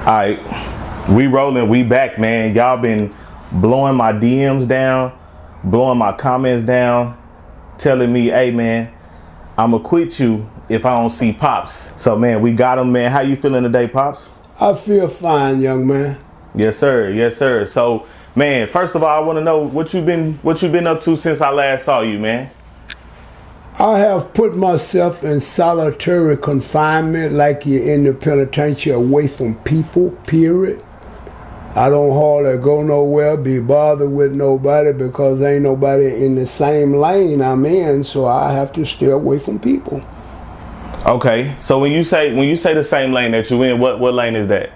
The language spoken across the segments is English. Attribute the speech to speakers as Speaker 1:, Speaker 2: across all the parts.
Speaker 1: Alright, we rolling, we back, man. Y'all been blowing my DMs down, blowing my comments down, telling me, hey man, I'ma quit you if I don't see Pops. So man, we got him, man. How you feeling today, Pops?
Speaker 2: I feel fine, young man.
Speaker 1: Yes, sir. Yes, sir. So, man, first of all, I want to know what you've been up to since I last saw you, man.
Speaker 2: I have put myself in solitary confinement like you're in the penitentiary, away from people, period. I don't hardly go nowhere, be bothered with nobody because ain't nobody in the same lane I'm in, so I have to stay away from people.
Speaker 1: Okay, so when you say the same lane that you in, what lane is that?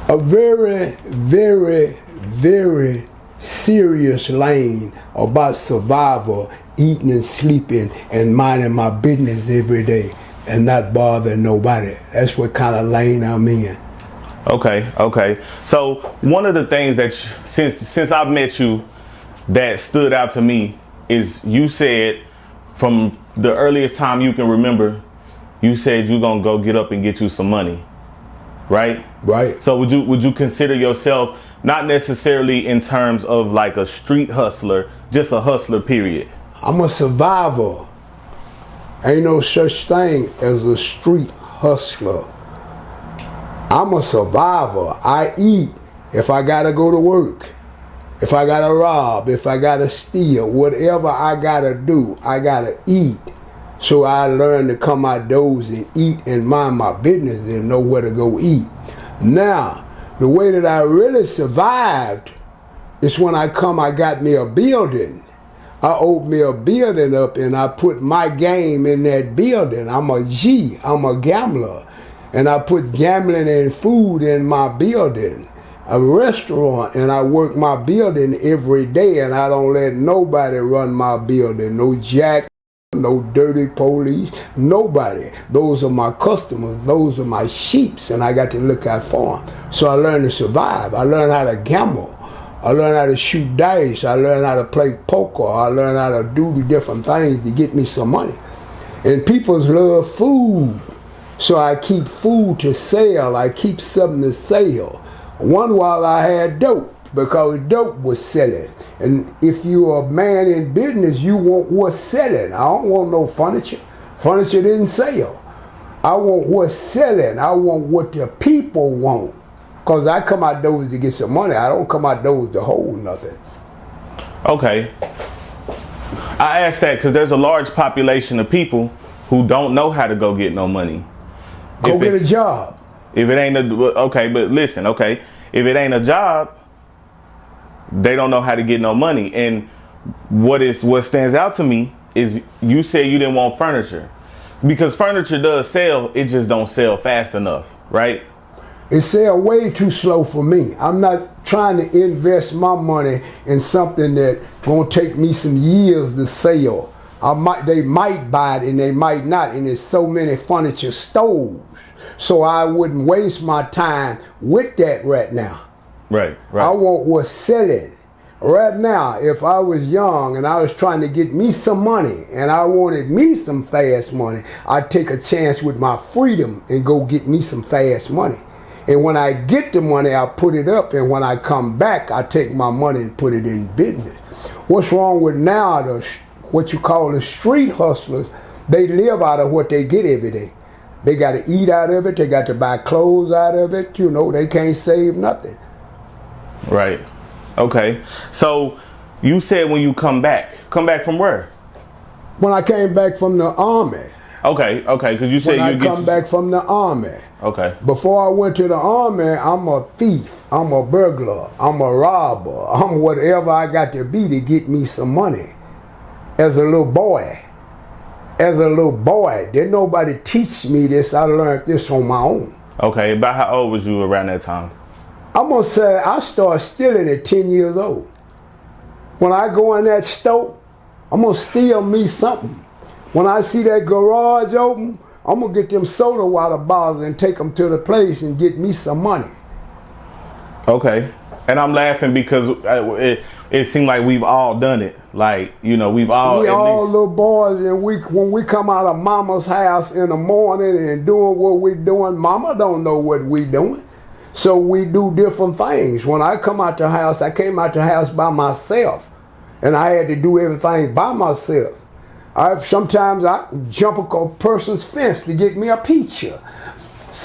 Speaker 2: A very, very, very serious lane about survival, eating and sleeping and minding my business every day and not bothering nobody. That's what kind of lane I'm in.
Speaker 1: Okay. So one of the things that since I've met you that stood out to me is you said from the earliest time you can remember, you said you're gonna go get up and get you some money, right?
Speaker 2: Right.
Speaker 1: So would you consider yourself not necessarily in terms of like a street hustler, just a hustler, period?
Speaker 2: I'm a survivor. Ain't no such thing as a street hustler. I'm a survivor. I eat if I gotta go to work, if I gotta rob, if I gotta steal, whatever I gotta do, I gotta eat. So I learned to come outdoors and eat and mind my business and know where to go eat. Now, the way that I really survived is when I got me a building. I opened me a building up and I put my game in that building. I'm a G, I'm a gambler. And I put gambling and food in my building, a restaurant, and I work my building every day and I don't let nobody run my building. No jack, no dirty police, nobody. Those are my customers, those are my sheeps, and I got to look out for them. So I learned to survive. I learned how to gamble. I learned how to shoot dice. I learned how to play poker. I learned how to do the different things to get me some money. And people love food. So I keep food to sell. I keep something to sell. One while I had dope because dope was selling. And if you're a man in business, you want what's selling. I don't want no furniture. Furniture didn't sell. I want what's selling. I want what the people want. Because I come outdoors to get some money. I don't come outdoors to hold nothing.
Speaker 1: Okay. I asked that because there's a large population of people who don't know how to go get no money.
Speaker 2: Go get a job.
Speaker 1: If it ain't okay, but listen, okay. If it ain't a job, they don't know how to get no money. And what stands out to me is you said you didn't want furniture. Because furniture does sell, it just don't sell fast enough, right?
Speaker 2: It sells way too slow for me. I'm not trying to invest my money in something that gonna take me some years to sell. They might buy it and they might not, and there's so many furniture stores. So I wouldn't waste my time with that right now.
Speaker 1: Right.
Speaker 2: I want what's selling. Right now, if I was young and I was trying to get me some money and I wanted me some fast money, I'd take a chance with my freedom and go get me some fast money. And when I get the money, I put it up, and when I come back, I take my money and put it in business. What's wrong with now, what you call the street hustlers? They live out of what they get every day. They got to eat out of it. They got to buy clothes out of it. You know, they can't save nothing.
Speaker 1: Right. Okay. So you said when you come back from where?
Speaker 2: When I came back from the army.
Speaker 1: Okay. Because you said
Speaker 2: when I come back from the army.
Speaker 1: Okay.
Speaker 2: Before I went to the army, I'm a thief. I'm a burglar. I'm a robber. I'm whatever I got to be to get me some money. As a little boy. Didn't nobody teach me this. I learned this on my own.
Speaker 1: Okay, about how old was you around that time?
Speaker 2: I'm going to say I started stealing at 10 years old. When I go in that store, I'm going to steal me something. When I see that garage open, I'm going to get them soda water bottles and take them to the place and get me some money.
Speaker 1: Okay. And I'm laughing because it seemed like we've all done it. Like, you know, we've all
Speaker 2: We
Speaker 1: at
Speaker 2: all
Speaker 1: least,
Speaker 2: little boys, and when we come out of mama's house in the morning and doing what we doing, mama don't know what we doing. So we do different things. When I come out the house, I came out the house by myself, and I had to do everything by myself. Sometimes I jump a person's fence to get me a picture.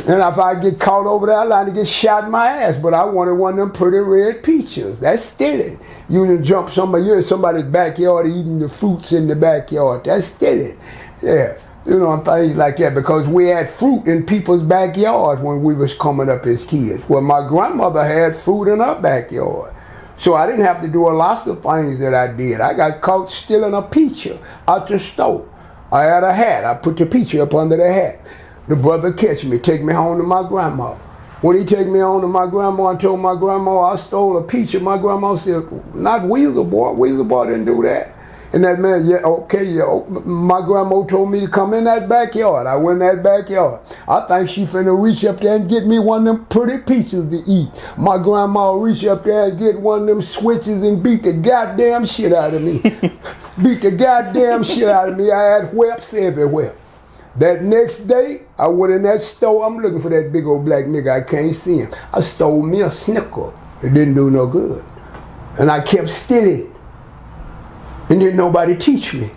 Speaker 2: And if I get caught over there, I like to get shot in my ass. But I wanted one of them pretty red peaches. That's stealing. You can jump you're in somebody's backyard eating the fruits in the backyard. That's stealing. Yeah. You know, things like that. Because we had fruit in people's backyards when we was coming up as kids. Well, my grandmother had fruit in her backyard. So I didn't have to do a lot of things that I did. I got caught stealing a peach out the store. I had a hat. I put the peach up under the hat. The brother catch me, take me home to my grandma. When he take me home to my grandma, I told my grandma I stole a peach, and my grandma said, not Weasel Boy. Weasel Boy didn't do that. And that man, yeah, okay, yeah. My grandma told me to come in that backyard. I went in that backyard. I think she finna reach up there and get me one of them pretty peaches to eat. My grandma reach up there and get one of them switches and beat the goddamn shit out of me. Beat the goddamn shit out of me. I had whelps everywhere. That next day, I went in that store. I'm looking for that big old black nigga. I can't see him. I stole me a Snicker. It didn't do no good. And I kept stealing. And didn't nobody teach me.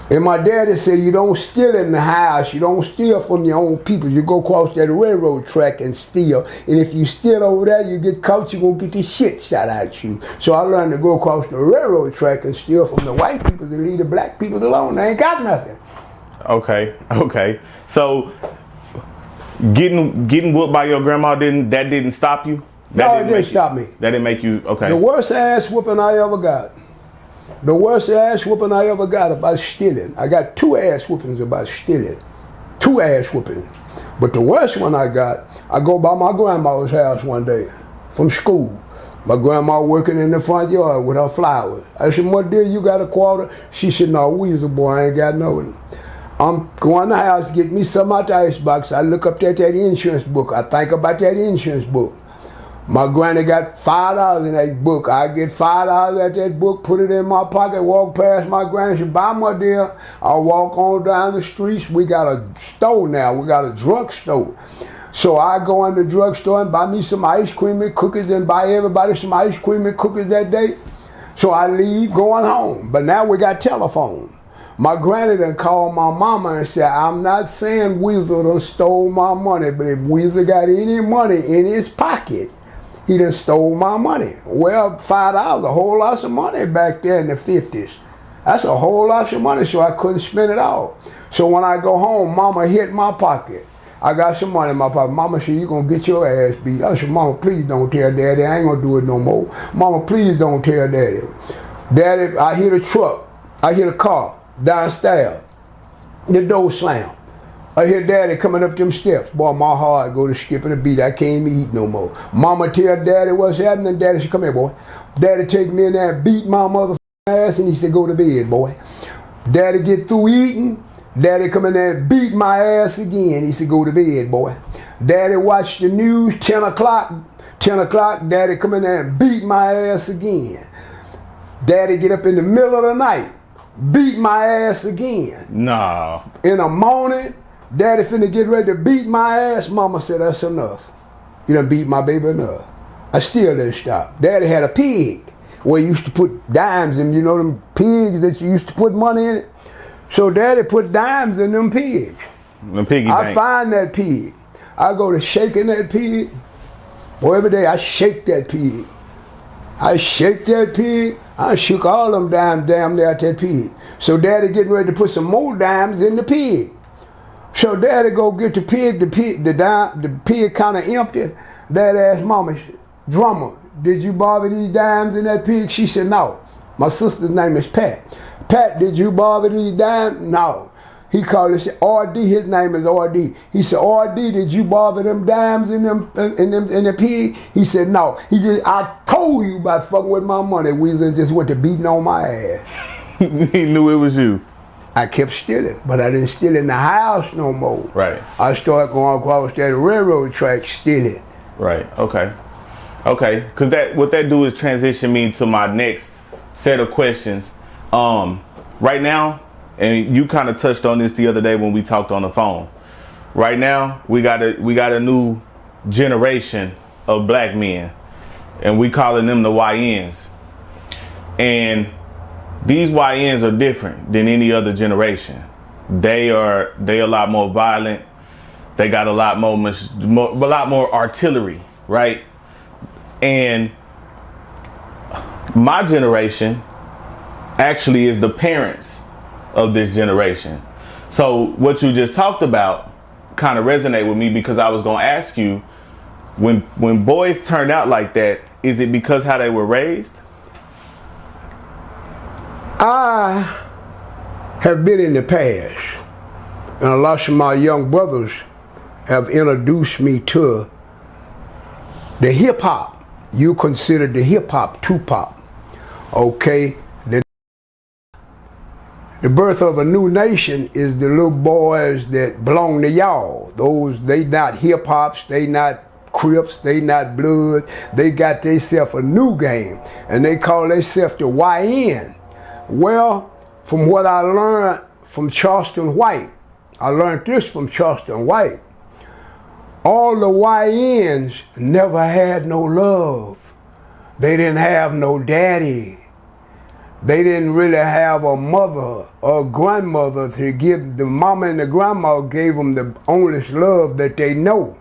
Speaker 2: And my daddy said, you don't steal in the house. You don't steal from your own people. You go across that railroad track and steal. And if you steal over there, you get caught, you're going to get the shit shot at you. So I learned to go across the railroad track and steal from the white people and leave the black people alone. They ain't got nothing.
Speaker 1: Okay. So getting whooped by your grandma didn't stop you?
Speaker 2: No, it didn't stop me.
Speaker 1: That didn't make you okay.
Speaker 2: The worst ass whooping I ever got. The worst ass whooping I ever got about stealing. I got 2 ass whoopings about stealing. 2 ass whoopings. But the worst one I got, I go by my grandma's house one day from school. My grandma working in the front yard with her flowers. I said, "What dear, you got a quarter?" She said, "No, Weasel Boy, I ain't got no." I'm going to the house, get me some out the icebox. I look up that insurance book. I think about that insurance book. My granny got $5 in that book. I get $5 at that book, put it in my pocket, walk past my granny. She "Bye, my dear." I walk on down the streets. We got a store now. We got a drugstore. So I go in the drugstore and buy me some ice cream and cookies and buy everybody some ice cream and cookies that day. So I leave going home. But now we got telephone. My granny done called my mama and said, "I'm not saying Weasel done stole my money, but if Weasel got any money in his pocket, he done stole my money." Well, $5, a whole lot of money back there in the 50s. That's a whole lot of money, so I couldn't spend it all. So when I go home, mama hit my pocket. I got some money in my pocket. Mama said, "You gonna get your ass beat." I said, "Mama, please don't tell Daddy. I ain't gonna do it no more. Mama, please don't tell Daddy." Daddy, I hear the truck. I hear the car downstairs. The door slammed. I hear Daddy coming up them steps. Boy, my heart go to skipping a beat. I can't even eat no more. Mama tell Daddy what's happening. Daddy said, "Come here, boy." Daddy take me in there and beat my motherfucking ass, and he said, "Go to bed, boy." Daddy get through eating. Daddy come in there and beat my ass again. He said, "Go to bed, boy." Daddy watched the news, 10 o'clock. 10 o'clock, Daddy come in there and beat my ass again. Daddy get up in the middle of the night, beat my ass again.
Speaker 1: No.
Speaker 2: In the morning, Daddy finna get ready to beat my ass. Mama said, "That's enough. You done beat my baby enough." I still didn't stop. Daddy had a pig where he used to put dimes in, you know them pigs that you used to put money in it? So Daddy put dimes in them pigs.
Speaker 1: The piggy bank.
Speaker 2: I find that pig. I go to shaking that pig. Well, every day I shake that pig. I shake that pig. I shook all them dimes down there at that pig. So Daddy getting ready to put some more dimes in the pig. So Daddy go get the pig. The pig kind of empty. Daddy asked Mama, "Drummer, did you bother these dimes in that pig?" She said, "No." My sister's name is Pat. "Pat, did you bother these dimes?" "No." He called and said, "RD," his name is RD. He said, "RD, did you bother them dimes in the pig?" He said, "No." He just, "I told you about fucking with my money." Weasel just went to beating on my ass.
Speaker 1: He knew it was you.
Speaker 2: I kept stealing, but I didn't steal in the house no more.
Speaker 1: Right.
Speaker 2: I started going across that railroad track stealing.
Speaker 1: Right. Okay. Okay, because what that do is transition me to my next set of questions. Right now, and you kind of touched on this the other day when we talked on the phone. Right now, we got a new generation of black men, and we calling them the YNs. And these YNs are different than any other generation. They are a lot more violent. They got a lot more artillery, right? And my generation actually is the parents of this generation. So what you just talked about kind of resonate with me, because I was going to ask you, when boys turned out like that, is it because how they were raised?
Speaker 2: I have been in the past, and a lot of my young brothers have introduced me to the hip hop. You consider the hip hop Tupac, okay? The birth of a new nation is the little boys that belong to y'all. They not hip hops, they not Crips, they not Blood. They got themselves a new game, and they call themselves the YN. Well, from what I learned from Charleston White, I learned this from Charleston White. All the YNs never had no love. They didn't have no daddy. They didn't really have a mother or a grandmother to give. The mama and the grandma gave them the only love that they know.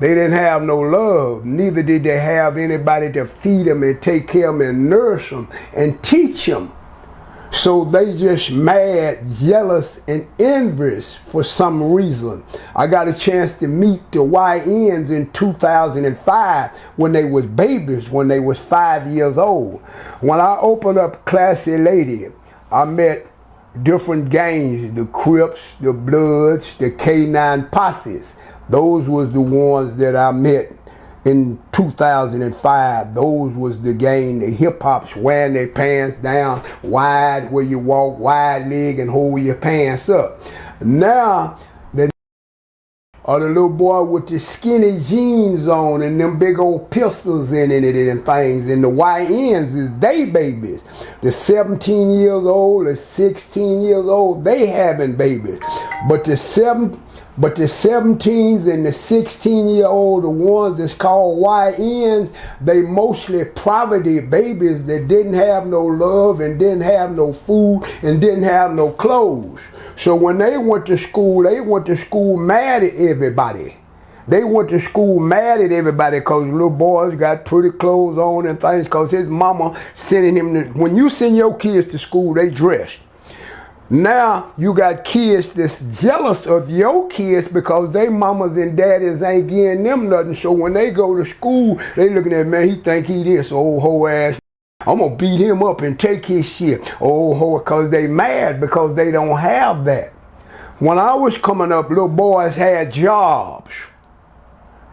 Speaker 2: They didn't have no love. Neither did they have anybody to feed them and take care of them and nurse them and teach them. So they just mad, jealous, and envious for some reason. I got a chance to meet the YNs in 2005 when they was babies, when they was 5 years old. When I opened up Classy Lady, I met different gangs, the Crips, the Bloods, the K9 posses. Those was the ones that I met in 2005. Those was the gang, the hip hops wearing their pants down wide where you walk, wide leg and hold your pants up. Now, or the little boy with the skinny jeans on and them big old pistols in it and things. And the YNs is they babies. The 17 years old, the 16 years old, they having babies. But the 17s and the 16-year-old, the ones that's called YNs, they mostly poverty babies that didn't have no love and didn't have no food and didn't have no clothes. So when they went to school mad at everybody. They went to school mad at everybody because little boys got pretty clothes on and things because his mama sending him to, when you send your kids to school, they dressed. Now you got kids that's jealous of your kids because they mamas and daddies ain't getting them nothing. So when they go to school, they looking at, man, he think he this old hoe ass. I'm gonna beat him up and take his shit. Old hoe, because they mad because they don't have that. When I was coming up, little boys had jobs.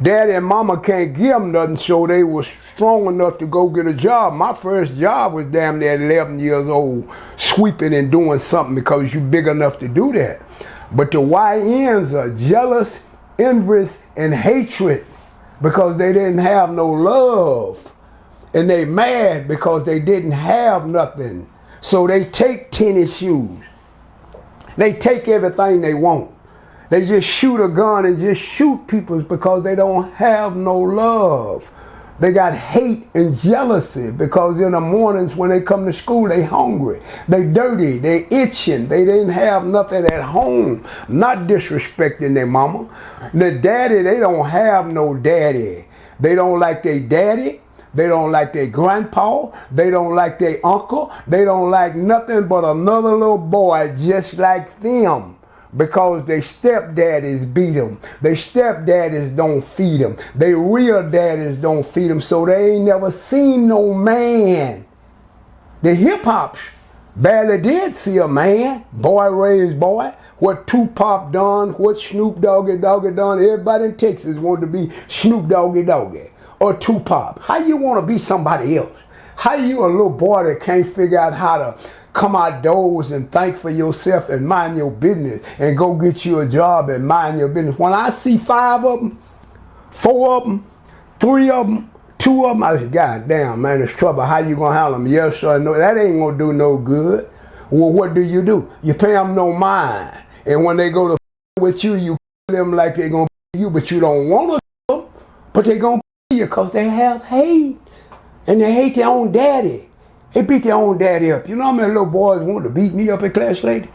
Speaker 2: Daddy and mama can't give them nothing, so they was strong enough to go get a job. My first job was damn near 11 years old, sweeping and doing something because you big enough to do that. But the YNs are jealous, envious, and hatred because they didn't have no love. And they mad because they didn't have nothing. So they take tennis shoes. They take everything they want. They just shoot a gun and just shoot people because they don't have no love. They got hate and jealousy because in the mornings when they come to school, they hungry, they dirty, they itching, they didn't have nothing at home. Not disrespecting their mama. The daddy, they don't have no daddy. They don't like their daddy. They don't like their grandpa. They don't like their uncle. They don't like nothing but another little boy just like them. Because their stepdaddies beat them. Their stepdaddies don't feed them. Their real daddies don't feed them. So they ain't never seen no man. The hip hops barely did see a man. Boy raised boy. What Tupac done, what Snoop Doggy done. Everybody in Texas wanted to be Snoop Doggy or Tupac. How you want to be somebody else? How you a little boy that can't figure out how to come outdoors and think for yourself and mind your business and go get you a job and mind your business? When I see 5 of them, 4 of them, 3 of them, Two of them, I said, God damn, man, it's trouble. How you gonna handle them? Yes, sir, no. That ain't gonna do no good. Well, what do? You pay them no mind. And when they go to with you, you kill them like they gonna kill you, but you don't want to kill them, but they gonna kill you because they have hate. And they hate their own daddy. They beat their own daddy up. You know how many little boys want to beat me up in class, lady?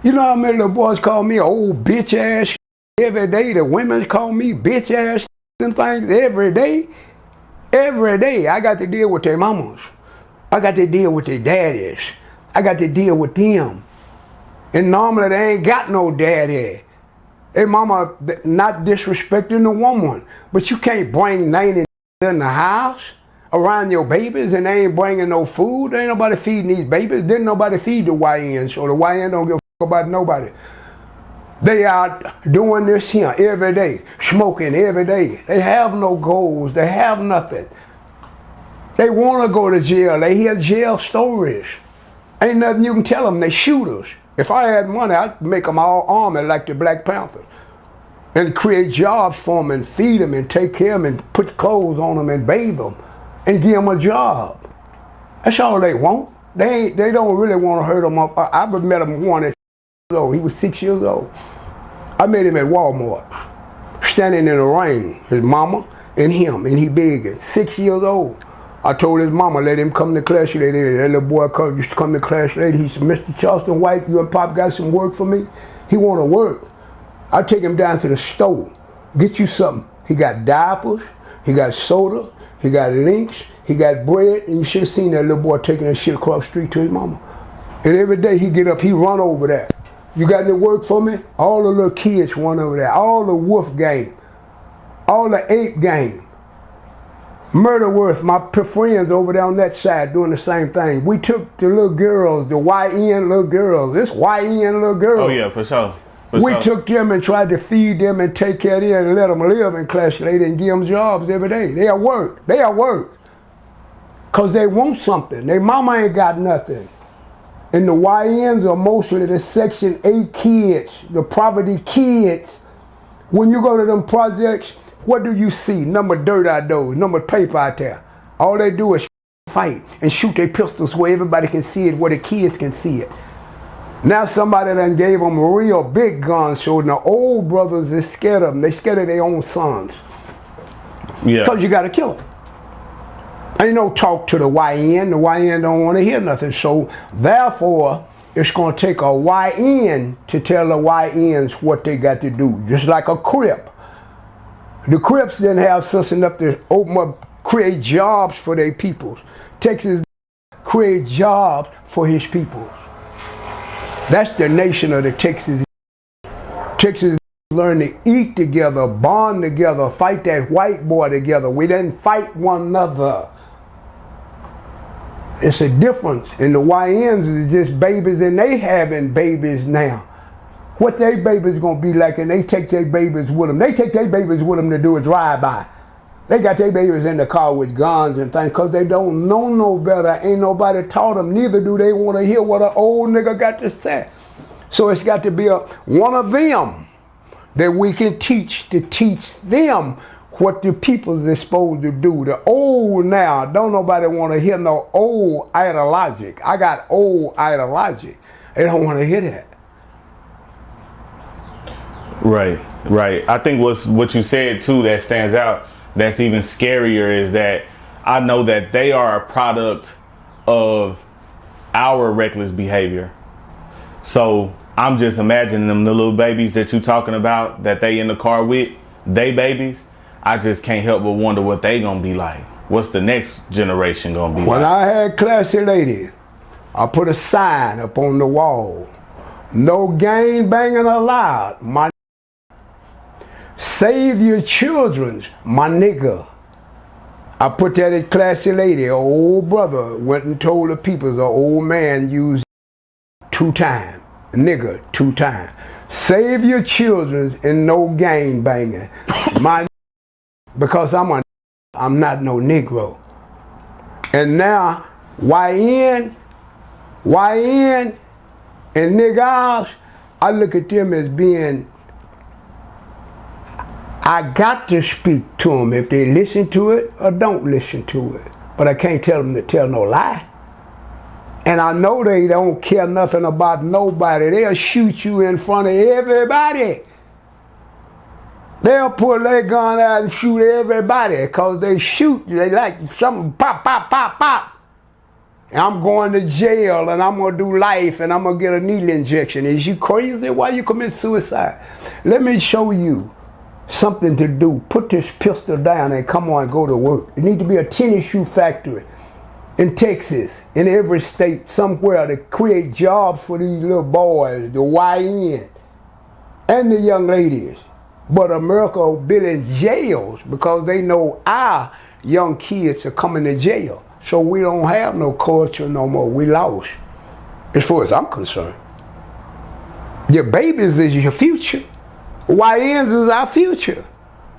Speaker 2: You know how many little boys call me an old bitch ass every day? The women call me bitch ass and things every day. Every day I got to deal with their mamas. I got to deal with their daddies. I got to deal with them. And normally they ain't got no daddy. Their mama not disrespecting the woman. But you can't bring 90 in the house around your babies and they ain't bringing no food. There ain't nobody feeding these babies. Didn't nobody feed the YN, so the YN don't give a fuck about nobody. They out doing this here every day, smoking every day. They have no goals. They have nothing. They want to go to jail. They hear jail stories. Ain't nothing you can tell them. They shooters. If I had money, I'd make them all army like the Black Panthers and create jobs for them and feed them and take care of them and put clothes on them and bathe them and give them a job. That's all they want. They don't really want to hurt them up. I met him one at 6 years old. He was 6 years old. I met him at Walmart, standing in the rain, his mama and him, and he begging, 6 years old. I told his mama, let him come to class lady. That little boy used to come to class lady. He said, Mr. Charleston White, you and Pop got some work for me? He want to work. I take him down to the store, get you something. He got diapers, he got soda, he got links, he got bread, and you should have seen that little boy taking that shit across the street to his mama. And every day he get up, he run over there. You got any work for me? All the little kids run over there. All the wolf game, all the ape game. Murderworth, my friends over there on that side doing the same thing. We took the little girls, the YN little girls, this YN little girls.
Speaker 1: Oh yeah, for sure.
Speaker 2: We took them and tried to feed them and take care of them and let them live in class lady and give them jobs every day. They at work. They at work. Because they want something. Their mama ain't got nothing. And the YNs are mostly the Section 8 kids, the poverty kids. When you go to them projects, what do you see? Number dirt out those, number paper out there. All they do is fight and shoot their pistols where everybody can see it, where the kids can see it. Now somebody done gave them real big guns, so the old brothers is scared of them. They scared of their own sons.
Speaker 1: Yeah.
Speaker 2: Because you got to kill them. Ain't no talk to the YN. The YN don't want to hear nothing. So therefore, it's going to take a YN to tell the YNs what they got to do. Just like a Crip. The Crips didn't have sense enough to open up, create jobs for their peoples. Texas create jobs for his peoples. That's the nation of the Texas. Texas learn to eat together, bond together, fight that white boy together. We didn't fight one another. It's a difference. And the YNs is just babies, and they having babies now. What their babies gonna be like, and they take their babies with them. They take their babies with them to do a drive-by. They got their babies in the car with guns and things because they don't know no better. Ain't nobody taught them. Neither do they want to hear what an old nigga got to say. So it's got to be one of them that we can teach to teach them what the people is supposed to do. The old now, don't nobody want to hear no old ideologic. I got old ideologic. They don't want to hear that.
Speaker 1: Right, right. I think what you said too that stands out, that's even scarier, is that I know that they are a product of our reckless behavior. So I'm just imagining them, the little babies that you talking about that they in the car with, they babies. I just can't help but wonder what they gonna be like. What's the next generation gonna be like?
Speaker 2: When I had classy ladies, I put a sign up on the wall. No gang banging allowed, my save your children's, my nigga. I put that at classy lady. An old brother went and told the people, the old man used 2 times. Nigga 2 times. Save your children's and no gang banging. My because I'm not no Negro. And now YN and niggas, I look at them as being, I got to speak to them if they listen to it or don't listen to it. But I can't tell them to tell no lie. And I know they don't care nothing about nobody. They'll shoot you in front of everybody. They'll pull their gun out and shoot everybody because they shoot. They like something pop, pop, pop, pop. And I'm going to jail and I'm going to do life and I'm going to get a needle injection. Is you crazy? Why you commit suicide? Let me show you something to do. Put this pistol down and come on, go to work. It need to be a tennis shoe factory in Texas, in every state, somewhere to create jobs for these little boys, the YN, and the young ladies. But America building jails because they know our young kids are coming to jail. So we don't have no culture no more. We lost, as far as I'm concerned. Your babies is your future. YNs is our future.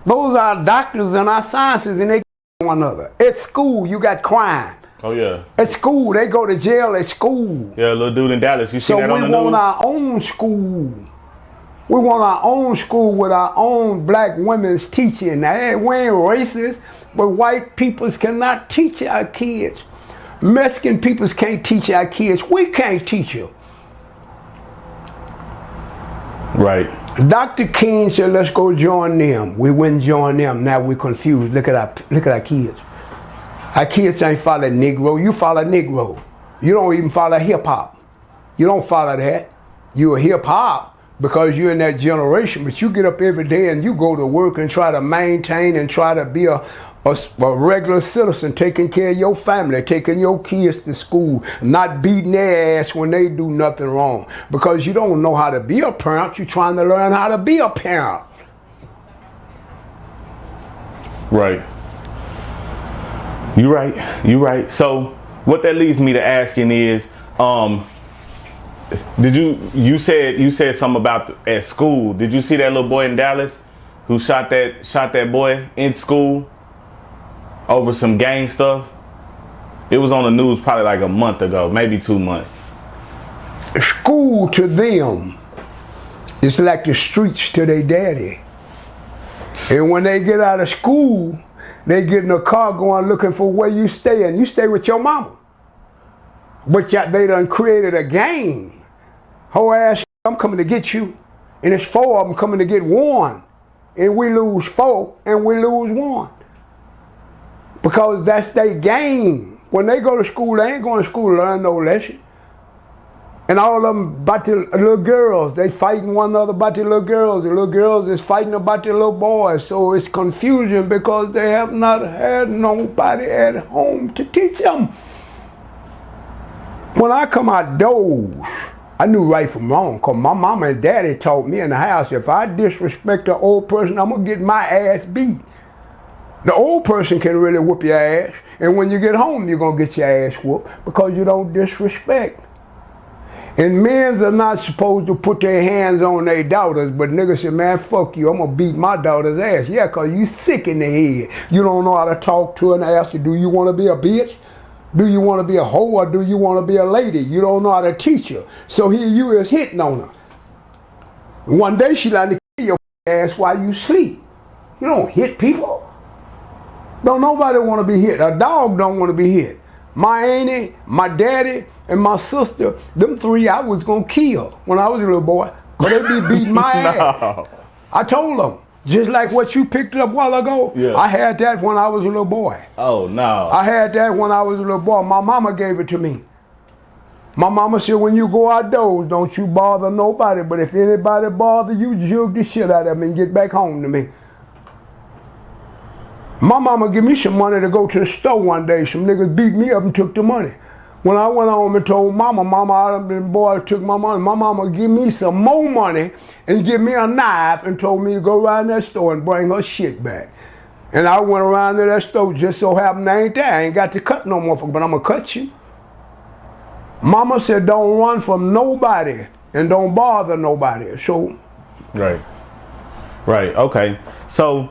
Speaker 2: Those are our doctors and our sciences, and they one another. At school, you got crime.
Speaker 1: Oh yeah.
Speaker 2: At school, they go to jail at school.
Speaker 1: Yeah, little dude in Dallas. You see that on the news?
Speaker 2: So we want our own school. We want our own school with our own black women's teaching. Now, we ain't racist, but white peoples cannot teach our kids. Mexican peoples can't teach our kids. We can't teach them.
Speaker 1: Right.
Speaker 2: Dr. King said, let's go join them. We wouldn't join them. Now we're confused. Look at our kids. Our kids ain't follow Negro. You follow Negro. You don't even follow hip hop. You don't follow that. You're hip hop because you're in that generation, but you get up every day and you go to work and try to maintain and try to be a regular citizen, taking care of your family, taking your kids to school, not beating their ass when they do nothing wrong. Because you don't know how to be a parent, you're trying to learn how to be a parent.
Speaker 1: Right. You're right. You're right. So what that leads me to asking is, did you said something about at school? Did you see that little boy in Dallas who shot that boy in school over some gang stuff? It was on the news probably like a month ago, maybe 2 months.
Speaker 2: School to them is like the streets to their daddy. And when they get out of school, they get in a car going looking for where you stay, and you stay with your mama. But they done created a gang. Whole ass, I'm coming to get you. And it's 4 of them coming to get 1. And we lose 4 and we lose 1. Because that's their game. When they go to school, they ain't going to school to learn no lesson. And all of them about the little girls. They fighting one another about the little girls. The little girls is fighting about the little boys. So it's confusion because they have not had nobody at home to teach them. When I come outdoors, I knew right from wrong because my mama and daddy taught me in the house, if I disrespect an old person, I'm going to get my ass beat. The old person can really whoop your ass. And when you get home, you're going to get your ass whooped because you don't disrespect. And men are not supposed to put their hands on their daughters, but niggas say, man, fuck you, I'm gonna beat my daughter's ass. Yeah, cause you sick in the head. You don't know how to talk to her and ask her, do you wanna be a bitch? Do you wanna be a hoe or do you wanna be a lady? You don't know how to teach her. So here you is hitting on her. One day she like to kill your ass while you sleep. You don't hit people. Don't nobody wanna be hit. A dog don't wanna be hit. My auntie, my daddy, and my sister, them 3 I was gonna kill when I was a little boy. Cause they be beating my ass. I told them, just like what you picked up a while ago, yeah. I had that when I was a little boy.
Speaker 1: Oh no.
Speaker 2: I had that when I was a little boy. My mama gave it to me. My mama said, when you go outdoors, don't you bother nobody, but if anybody bother you, jug the shit out of them and get back home to me. My mama give me some money to go to the store one day. Some niggas beat me up and took the money. When I went home and told mama, the boy took my money. My mama give me some more money and give me a knife and told me to go around that store and bring her shit back. And I went around to that store, just so happened I ain't there. I ain't got to cut no motherfucker, but I'm gonna cut you. Mama said don't run from nobody and don't bother nobody. So
Speaker 1: Right. Okay. So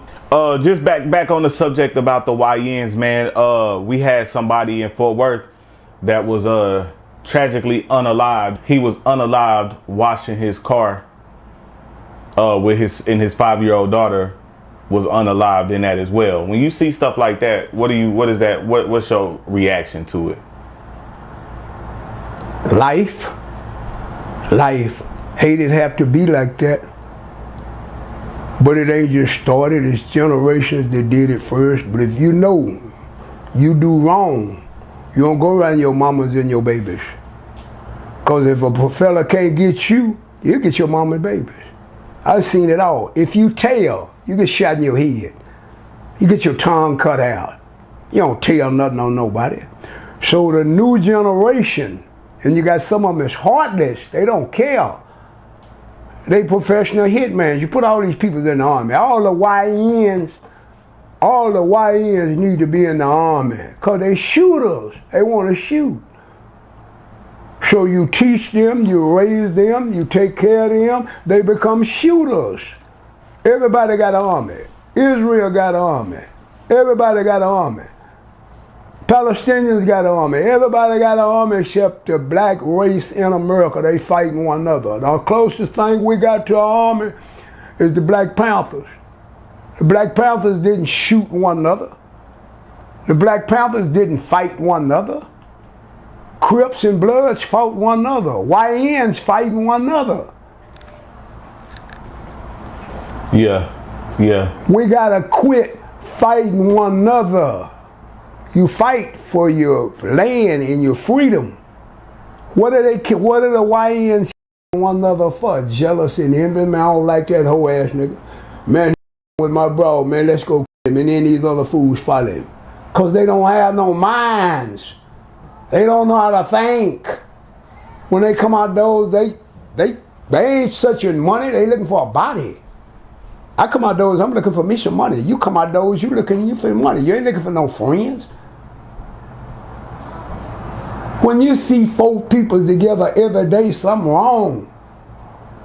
Speaker 1: just back on the subject about the YNs, man. We had somebody in Fort Worth that was tragically unalived. He was unalived washing his car with his 5-year-old daughter was unalived in that as well. When you see stuff like that, what's your reaction to it?
Speaker 2: Life. Hate it have to be like that. But it ain't just started, it's generations that did it first. But if you know you do wrong, you don't go around your mamas and your babies. Because if a fella can't get you, he'll get your mama and babies. I've seen it all. If you tell, you get shot in your head. You get your tongue cut out. You don't tell nothing on nobody. So the new generation, and you got some of them that's heartless, they don't care. They professional hitmen. You put all these people in the army. All the YNs need to be in the army because they shooters. They want to shoot. So you teach them, you raise them, you take care of them, they become shooters. Everybody got an army. Israel got an army. Everybody got an army. Palestinians got an army. Everybody got an army except the black race in America. They fighting one another. The closest thing we got to our army is the Black Panthers. The Black Panthers didn't shoot one another. The Black Panthers didn't fight one another. Crips and Bloods fought one another. YNs fighting one another.
Speaker 1: Yeah.
Speaker 2: We gotta quit fighting one another. You fight for your land and your freedom. What are the YNs one another for? Jealous and envy, man. I don't like that whole ass nigga. Man, with my bro, man, let's go him. And then these other fools follow him. Cause they don't have no minds. They don't know how to think. When they come out those, they ain't searching money, they looking for a body. I come out those, I'm looking for me some money. You come out those, you looking for money. You ain't looking for no friends. When you see 4 people together every day, something wrong.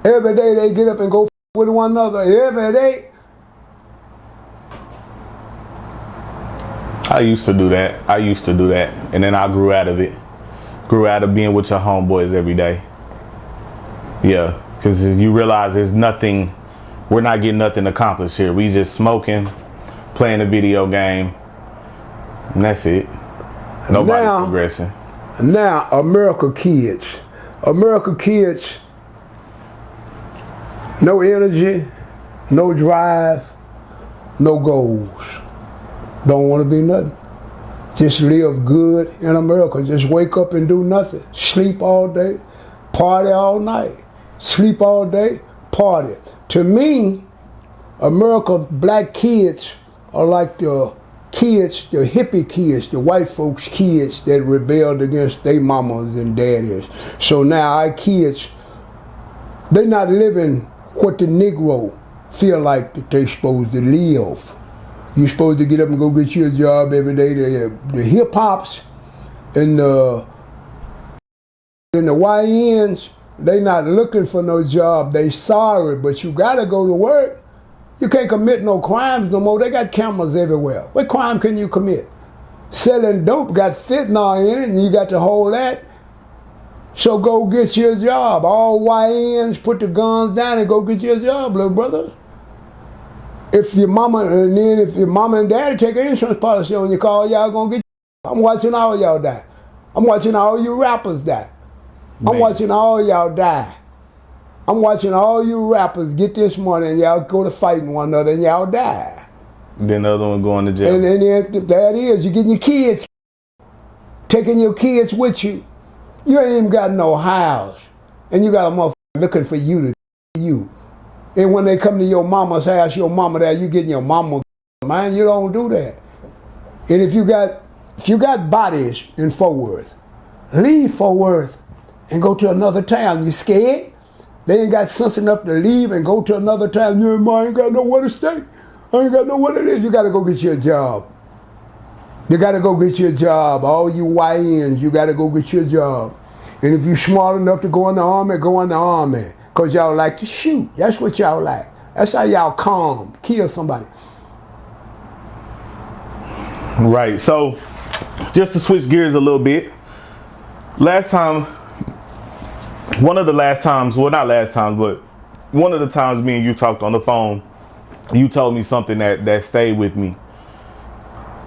Speaker 2: Every day they get up and go with one another. Every day.
Speaker 1: I used to do that. And then I grew out of it. Grew out of being with your homeboys every day. Yeah, because you realize there's nothing, we're not getting nothing accomplished here. We just smoking, playing a video game, and that's it. Nobody's progressing.
Speaker 2: Now, America kids, no energy, no drive, no goals. Don't want to be nothing. Just live good in America. Just wake up and do nothing. Sleep all day, party all night. Sleep all day, party. To me, America black kids are like the kids, the hippie kids, the white folks kids that rebelled against their mamas and daddies. So now our kids, they're not living what the Negro feel like that they supposed to live. You're supposed to get up and go get you a job every day. The hip hops and the YNs, they not looking for no job. They sorry, but you gotta go to work. You can't commit no crimes no more. They got cameras everywhere. What crime can you commit? Selling dope got fentanyl in it and you got to hold that. So go get you a job. All YNs put the guns down and go get you a job, little brother. If your mama and daddy take an insurance policy on your car, y'all gonna get you. I'm watching all y'all die. I'm watching all you rappers die. I'm watching all y'all die. I'm watching all you rappers get this money and y'all go to fighting one another and y'all die.
Speaker 1: Then the other one going to jail.
Speaker 2: And then there it is. You're getting your kids, taking your kids with you. You ain't even got no house. And you got a motherfucker looking for you to you. And when they come to your mama's house, your mama there, you getting your mama, man, you don't do that. And if you got bodies in Fort Worth, leave Fort Worth and go to another town. You scared? They ain't got sense enough to leave and go to another town. You ain't got nowhere to stay. I ain't got nowhere to live. You got to go get you a job. You got to go get you a job. All you YNs, you got to go get you a job. And if you smart enough to go in the army, go in the army. Because y'all like to shoot. That's what y'all like. That's how y'all calm, kill somebody.
Speaker 1: Right. So, just to switch gears a little bit. One of the times me and you talked on the phone, you told me something that stayed with me.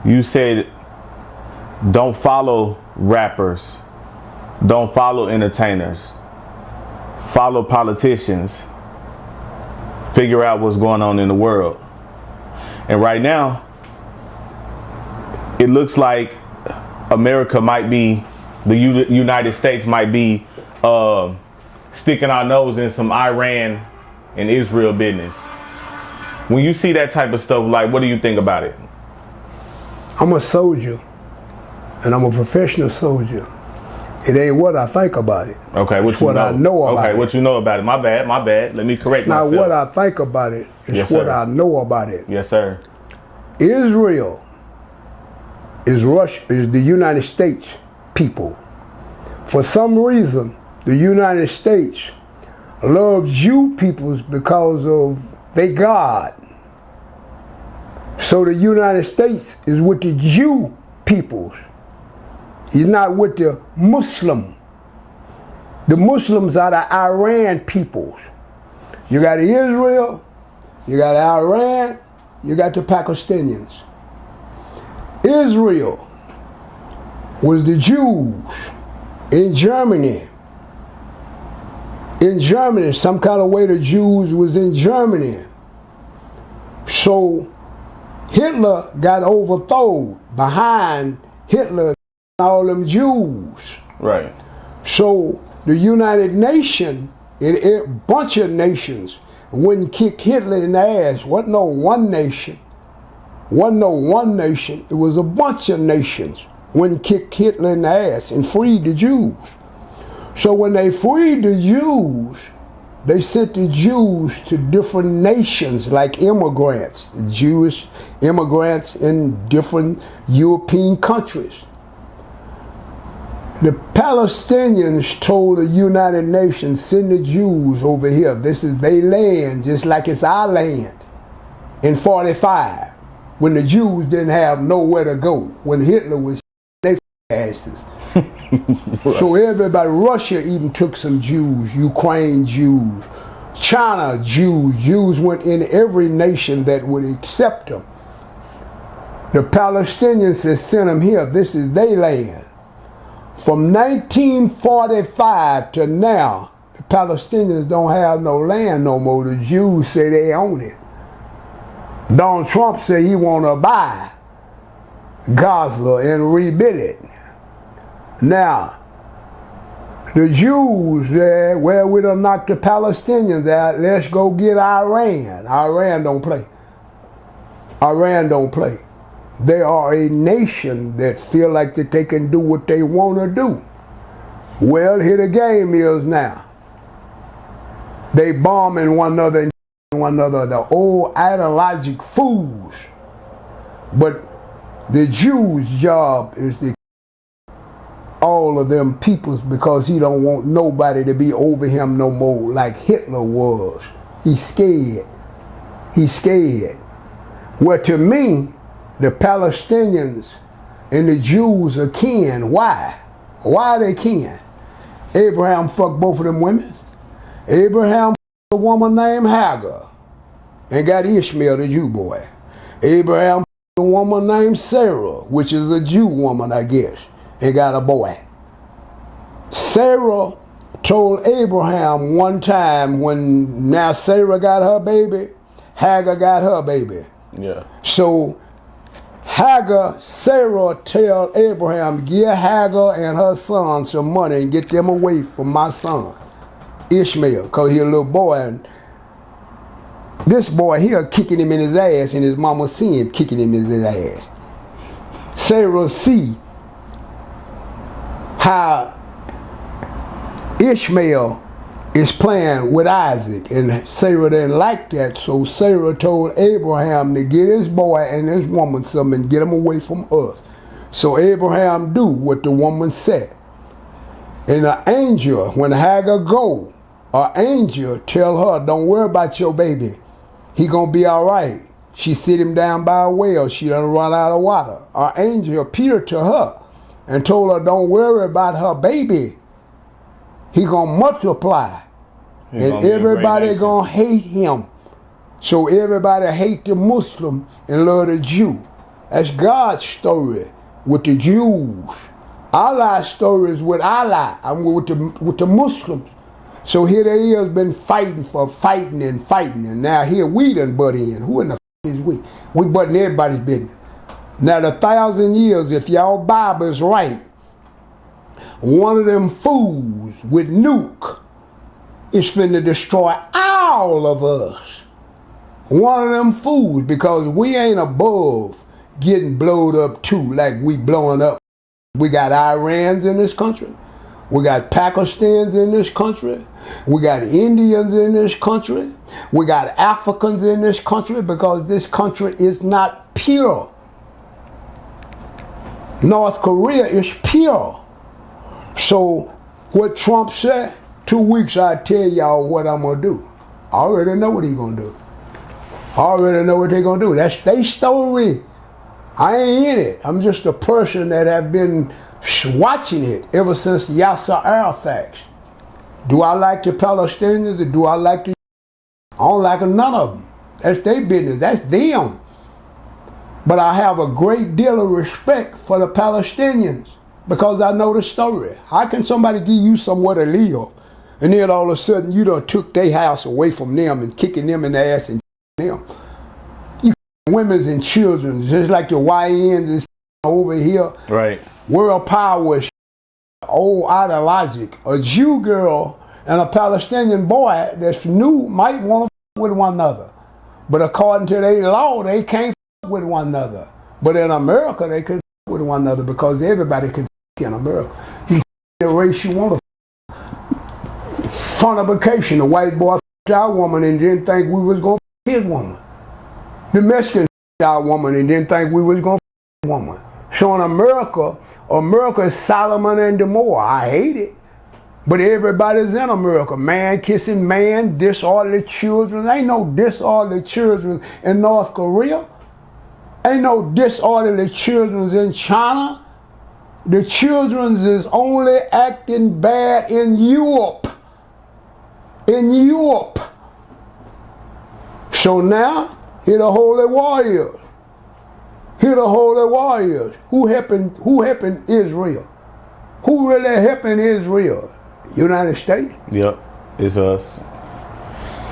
Speaker 1: You said, don't follow rappers, don't follow entertainers, follow politicians, figure out what's going on in the world. And right now, it looks like America might be, the United States might be sticking our nose in some Iran and Israel business. When you see that type of stuff, like, what do you think about it?
Speaker 2: I'm a soldier, and I'm a professional soldier. It ain't what I think about it.
Speaker 1: Okay,
Speaker 2: what I know about it.
Speaker 1: Okay, what you know about it. My bad. Let me correct myself.
Speaker 2: Now, what I think about it is
Speaker 1: Yes,
Speaker 2: what
Speaker 1: sir.
Speaker 2: I know about it.
Speaker 1: Yes, sir.
Speaker 2: Israel is the United States people. For some reason, the United States loves Jew peoples because of their God. So the United States is with the Jew peoples. He's not with the Muslim. The Muslims are the Iran peoples. You got Israel, you got Iran, you got the Pakistanians. Israel was the Jews in Germany. In Germany, some kind of way the Jews was in Germany. So Hitler got overthrown. Behind Hitler, all them Jews.
Speaker 1: Right.
Speaker 2: So the United Nations, a bunch of nations, wouldn't kick Hitler in the ass. Wasn't no one nation. Wasn't no one nation. It was a bunch of nations wouldn't kick Hitler in the ass and freed the Jews. So when they freed the Jews, they sent the Jews to different nations like immigrants, Jewish immigrants in different European countries. The Palestinians told the United Nations, send the Jews over here. This is their land, just like it's our land. In 45, when the Jews didn't have nowhere to go, when Hitler was their asses. Right. So everybody, Russia even took some Jews, Ukraine Jews, China Jews. Jews went in every nation that would accept them. The Palestinians had sent them here. This is their land. From 1945 to now, the Palestinians don't have no land no more. The Jews say they own it. Donald Trump said he want to buy Gaza and rebuild it. Now, the Jews there, well, we done knocked the Palestinians out, let's go get Iran. Iran don't play. Iran don't play. They are a nation that feel like that they can do what they want to do. Well, here the game is now. They bombing one another and one another, the old ideological fools. But the Jews' job is to all of them peoples because he don't want nobody to be over him no more like Hitler was. He's scared. He's scared. Well, to me, the Palestinians and the Jews are kin. Why? Why are they kin? Abraham fucked both of them women. Abraham fucked a woman named Hagar and got Ishmael, the Jew boy. Abraham fucked a woman named Sarah, which is a Jew woman, I guess, and got a boy. Sarah told Abraham one time when now Sarah got her baby, Hagar got her baby.
Speaker 1: Yeah.
Speaker 2: So Sarah tell Abraham, give Hagar and her son some money and get them away from my son, Ishmael, because he's a little boy. And this boy here kicking him in his ass, and his mama see him kicking him in his ass. Sarah see how Ishmael is playing with Isaac, and Sarah didn't like that, so Sarah told Abraham to get his boy and his woman some and get them away from us. So Abraham do what the woman said. And an angel, when Hagar go, an angel tell her, don't worry about your baby. He gonna be all right. She sit him down by a well. She done run out of water. An angel appeared to her and told her, don't worry about her baby. He gonna multiply. And everybody gonna hate him. So everybody hate the Muslim and love the Jew. That's God's story with the Jews. Allah's story is with Allah. I'm with the Muslims. So here they is been fighting and now here we done butt in. Who in the is we? We butting everybody's business. Now the 1,000 years, if y'all Bible is right, one of them fools with nuke is finna destroy all of us. One of them fools, because we ain't above getting blowed up too, like we blowing up. We got Irans in this country. We got Pakistans in this country. We got Indians in this country. We got Africans in this country because this country is not pure. North Korea is pure. So what Trump said, 2 weeks I tell y'all what I'm gonna do. I already know what he's gonna do. I already know what they're gonna do. That's their story. I ain't in it. I'm just a person that have been watching it ever since Yasser Arafat. Do I like the Palestinians or do I like the... I don't like none of them. That's their business. That's them. But I have a great deal of respect for the Palestinians because I know the story. How can somebody give you somewhere to live and then all of a sudden you done took their house away from them and kicking them in the ass and them? You women and children, just like the YNs is over here.
Speaker 1: Right.
Speaker 2: World power is old ideologic. A Jew girl and a Palestinian boy that's new might want to with one another. But according to their law, they can't with one another. But in America, they can with one another because everybody can in America. You can the race you want to. Fornication, the white boy our woman and didn't think we was going to his woman. The Mexican our woman and didn't think we was going to woman. So in America is Solomon and Gomorrah. I hate it. But everybody's in America. Man kissing man, disorderly children. Ain't no disorderly children in North Korea. Ain't no disorderly children in China. The children is only acting bad in Europe. In Europe. So now, here the holy warriors. Here the holy warriors. Who helping Israel? Who really helping Israel? United States?
Speaker 1: Yep, it's us.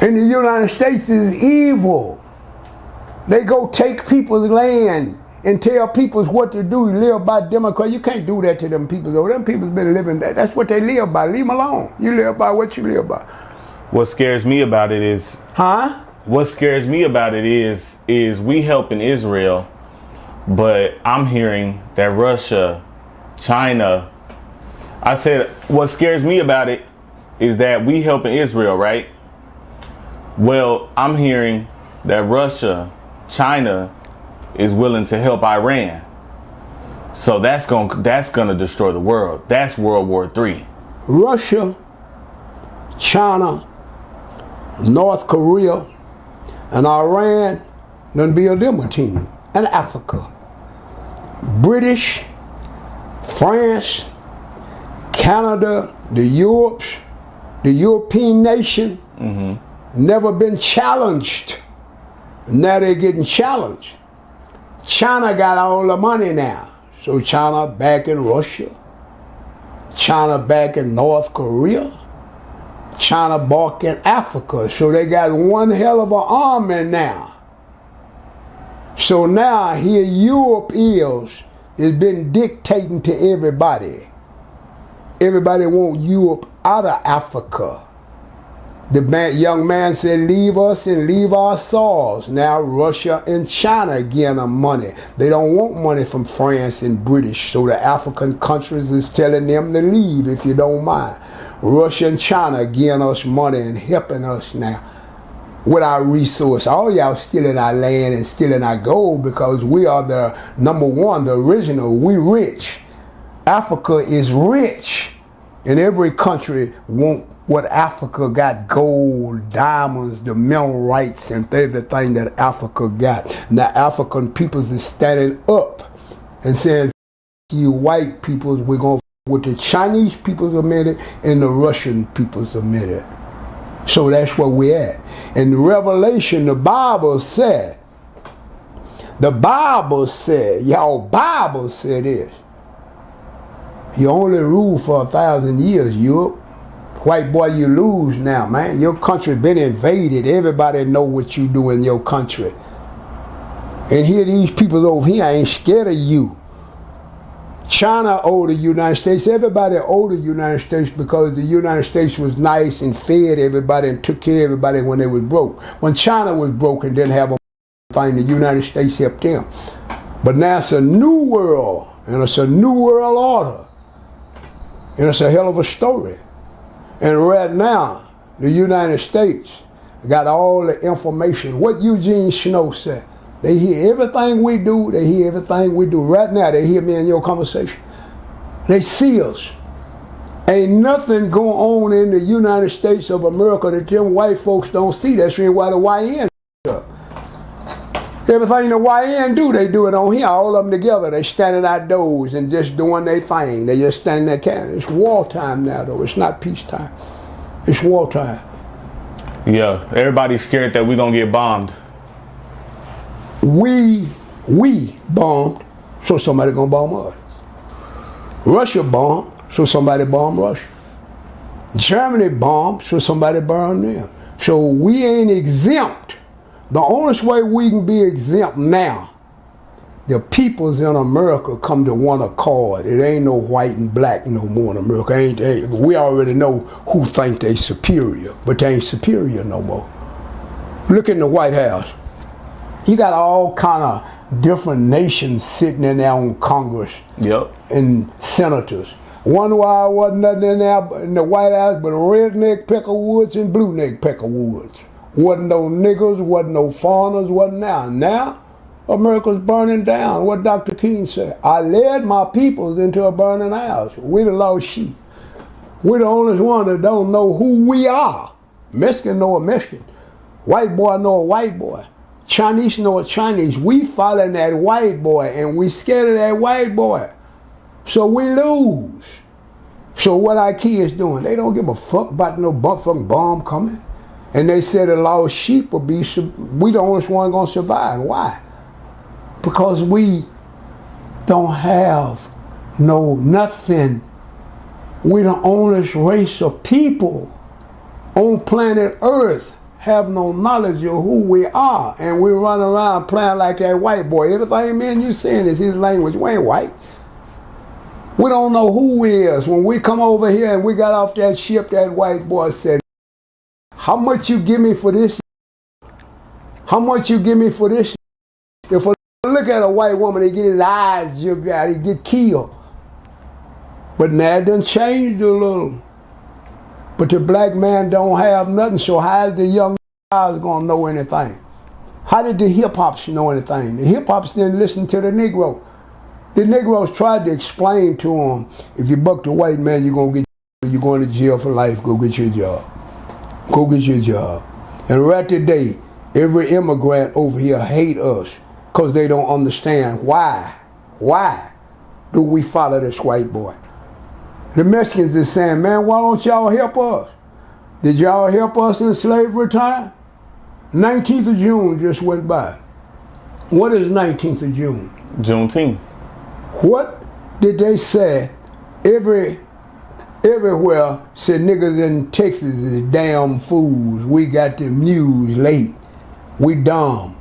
Speaker 2: And the United States is evil. They go take people's land and tell people what to do. You live by democracy. You can't do that to them people though. Them people's been living that. That's what they live by. Leave them alone. You live by what you live by.
Speaker 1: What scares me about it is...
Speaker 2: Huh?
Speaker 1: What scares me about it is we helping Israel, but I'm hearing that Russia, China... I said, what scares me about it is that we helping Israel, right? Well, I'm hearing that Russia, China is willing to help Iran. So that's gonna destroy the world. That's World War III.
Speaker 2: Russia, China, North Korea, and Iran done build them a team. And Africa. British, France, Canada, the European nation, never been challenged. Now they're getting challenged. China got all the money now. So China back in Russia, China back in North Korea, China back in Africa. So they got one hell of an army now. So now here Europe is been dictating to everybody. Everybody want Europe out of Africa. The young man said, leave us and leave our soils. Now Russia and China getting them money. They don't want money from France and British. So the African countries is telling them to leave if you don't mind. Russia and China getting us money and helping us now with our resource. All y'all stealing our land and stealing our gold because we are the number one, the original. We rich. Africa is rich. And every country want what Africa got, gold, diamonds, the mineral rights, and everything that Africa got. Now African peoples is standing up and saying, you white peoples, we're going to with the Chinese peoples a minute and the Russian peoples a minute. So that's where we're at. In Revelation, the Bible said, y'all Bible said this. You only rule for 1,000 years, Europe. White boy, you lose now, man. Your country been invaded. Everybody know what you do in your country. And here these people over here ain't scared of you. China owe the United States. Everybody owe the United States because the United States was nice and fed everybody and took care of everybody when they was broke. When China was broke and didn't have a thing, the United States helped them. But now it's a new world, and it's a new world order. And it's a hell of a story. And right now, the United States got all the information. What Eugene Snow said. They hear everything we do. They hear everything we do. Right now, they hear me in your conversation. They see us. Ain't nothing going on in the United States of America that them white folks don't see. That's why the YN up. Everything the YN do, they do it on here. All of them together. They standing outdoors and just doing their thing. They just standing there carrying. It's wartime now, though. It's not peacetime. It's wartime.
Speaker 1: Yeah, everybody's scared that we're going to get bombed.
Speaker 2: We bombed, so somebody gonna bomb us. Russia bombed, so somebody bomb Russia. Germany bombed, so somebody burned them. So we ain't exempt. The only way we can be exempt now, the peoples in America come to one accord. It ain't no white and black no more in America. We already know who think they superior, but they ain't superior no more. Look in the White House. You got all kind of different nations sitting in there on Congress.
Speaker 1: Yep.
Speaker 2: And senators. One while wasn't nothing in there in the White House but redneck peckerwoods and blue neck peckerwoods. Wasn't no niggers, wasn't no foreigners, wasn't now. Now, America's burning down. What Dr. King said. I led my peoples into a burning house. We the lost sheep. We're the only one that don't know who we are. Mexican know a Mexican. White boy know a white boy. Chinese know a Chinese. We following that white boy and we scared of that white boy. So we lose. So what our kids doing? They don't give a fuck about no fucking bomb coming. And they said the lost sheep will be, we the only one gonna survive. Why? Because we don't have nothing. We the only race of people on planet Earth have no knowledge of who we are, and we run around playing like that white boy. Everything me and you saying is his language. We ain't white. We don't know who we is. When we come over here and we got off that ship, that white boy said, how much you give me for this? How much you give me for this? If I look at a white woman, he get his eyes jumped out, he get killed. But now it done changed a little. But the black man don't have nothing, so how is the young guys gonna know anything? How did the hip-hops know anything? The hip-hops didn't listen to the Negro. The Negroes tried to explain to them, if you buck the white man, you're going to jail for life, go get your job. Go get your job. And right today, every immigrant over here hate us because they don't understand why. Why do we follow this white boy? The Mexicans is saying, man, why don't y'all help us? Did y'all help us in slavery time? 19th of June just went by. What is 19th of June?
Speaker 1: Juneteenth.
Speaker 2: What did they say? Everywhere said niggas in Texas is damn fools. We got the news late. We dumb.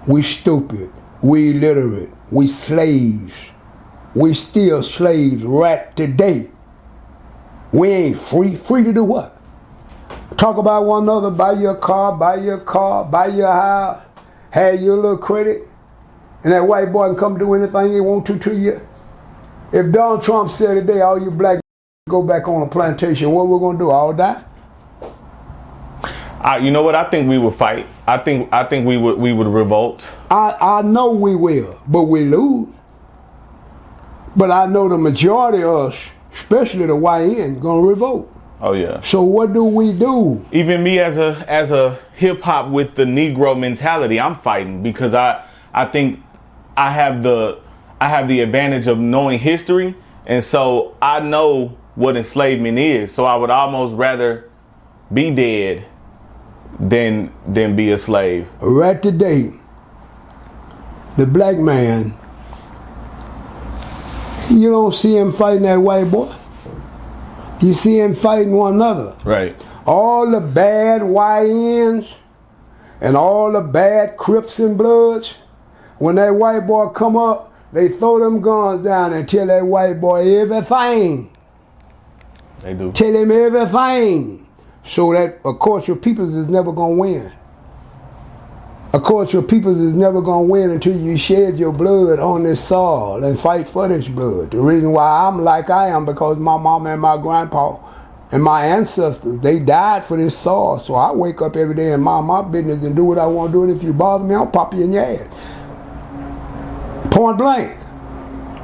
Speaker 2: We stupid. We illiterate. We slaves. We still slaves right today. We ain't free. Free to do what? Talk about one another, buy your car, buy your house, have your little credit, and that white boy can come do anything he want to you. If Donald Trump said today, all you black go back on a plantation, what we're gonna do? All die?
Speaker 1: You know what? I think we would fight. I think we would revolt.
Speaker 2: I know we will, but we lose. But I know the majority of us, especially the YN, gonna revolt.
Speaker 1: Oh yeah.
Speaker 2: So what do we do?
Speaker 1: Even me as a hip hop with the Negro mentality, I'm fighting because I think I have the advantage of knowing history, and so I know what enslavement is. So I would almost rather be dead than be a slave.
Speaker 2: Right today, the black man, you don't see him fighting that white boy. You see him fighting one another.
Speaker 1: Right.
Speaker 2: All the bad YNs and all the bad Crips and Bloods, when that white boy come up, they throw them guns down and tell that white boy everything.
Speaker 1: They do.
Speaker 2: Tell him everything. So that, of course, your peoples is never going to win. Of course, your peoples is never going to win until you shed your blood on this soil and fight for this blood. The reason why I'm like I am, because my mama and my grandpa and my ancestors, they died for this soil. So I wake up every day and mind my business and do what I want to do. And if you bother me, I'll pop you in your ass. Point blank.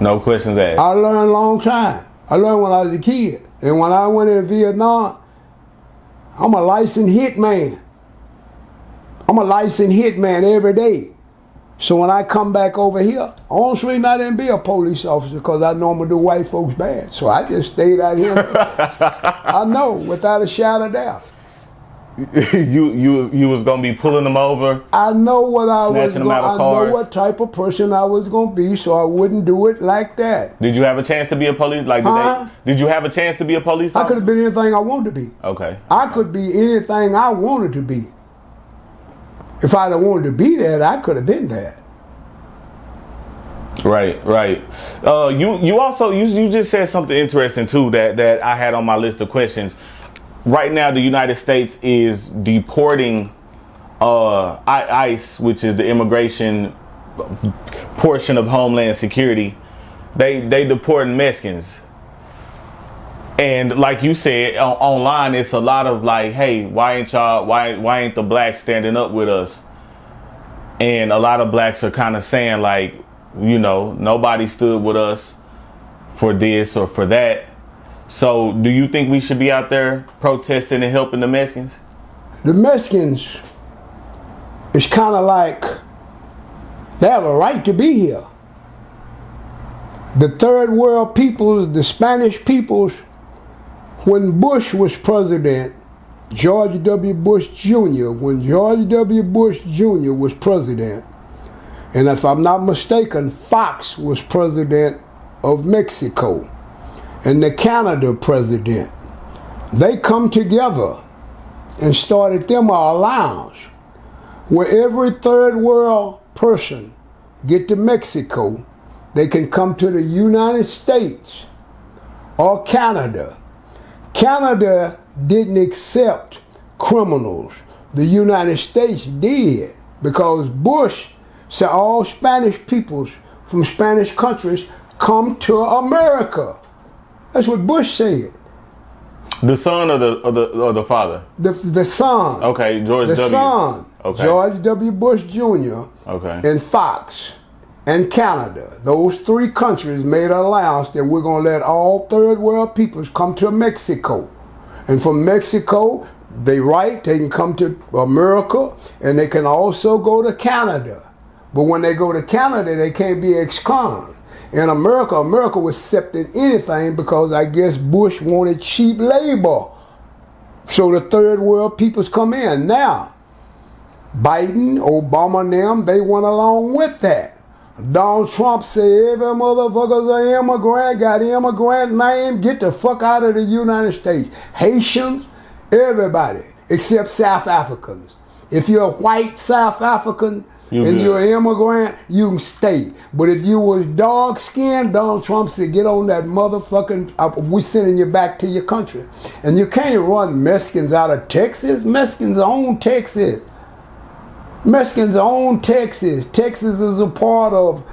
Speaker 1: No questions asked.
Speaker 2: I learned a long time. I learned when I was a kid. And when I went into Vietnam, I'm a licensed hitman. I'm a licensed hitman every day. So when I come back over here, honestly, I didn't be a police officer because I know I'm going to do white folks bad. So I just stayed out here. I know, without a shadow of doubt.
Speaker 1: you was gonna be pulling them over.
Speaker 2: I know what I was.
Speaker 1: Snatching them out of
Speaker 2: I
Speaker 1: cars.
Speaker 2: know what type of person I was gonna be, so I wouldn't do it like that.
Speaker 1: Did you have a chance to be a police? Did you have a chance to be a police
Speaker 2: I
Speaker 1: officer?
Speaker 2: could have been anything I wanted to be.
Speaker 1: Okay.
Speaker 2: I could be anything I wanted to be. If I'd have wanted to be that, I could have been that.
Speaker 1: Right. You also just said something interesting too that I had on my list of questions. Right now, the United States is deporting ICE, which is the immigration portion of Homeland Security. They deporting Mexicans. And like you said, online, it's a lot of like, hey, why ain't the blacks standing up with us? And a lot of blacks are kind of saying like, you know, nobody stood with us for this or for that. So do you think we should be out there protesting and helping the Mexicans?
Speaker 2: The Mexicans, it's kind of like they have a right to be here. The third world peoples, the Spanish peoples, when Bush was president, George W. Bush Jr., when George W. Bush Jr. was president, and if I'm not mistaken, Fox was president of Mexico, and the Canada president, they come together and started them a alliance where every third world person get to Mexico, they can come to the United States or Canada. Canada didn't accept criminals. The United States did, because Bush said all Spanish peoples from Spanish countries come to America. That's what Bush said.
Speaker 1: The son or the father?
Speaker 2: The son.
Speaker 1: Okay, George W.
Speaker 2: The son.
Speaker 1: Okay.
Speaker 2: George W. Bush Jr.
Speaker 1: Okay.
Speaker 2: And Fox and Canada. Those three countries made an alliance that we're going to let all third world peoples come to Mexico. And from Mexico, they can come to America, and they can also go to Canada. But when they go to Canada, they can't be ex-con. In America was accepting anything because I guess Bush wanted cheap labor. So the third world peoples come in. Now, Biden, Obama and them, they went along with that. Donald Trump said every motherfucker's an immigrant, got immigrant name, get the fuck out of the United States. Haitians, everybody, except South Africans. If you're a white South African, you're an immigrant, you can stay. But if you was dark skinned, Donald Trump said, get on that motherfucking, we sending you back to your country. And you can't run Mexicans out of Texas. Mexicans own Texas. Mexicans own Texas. Texas is a part of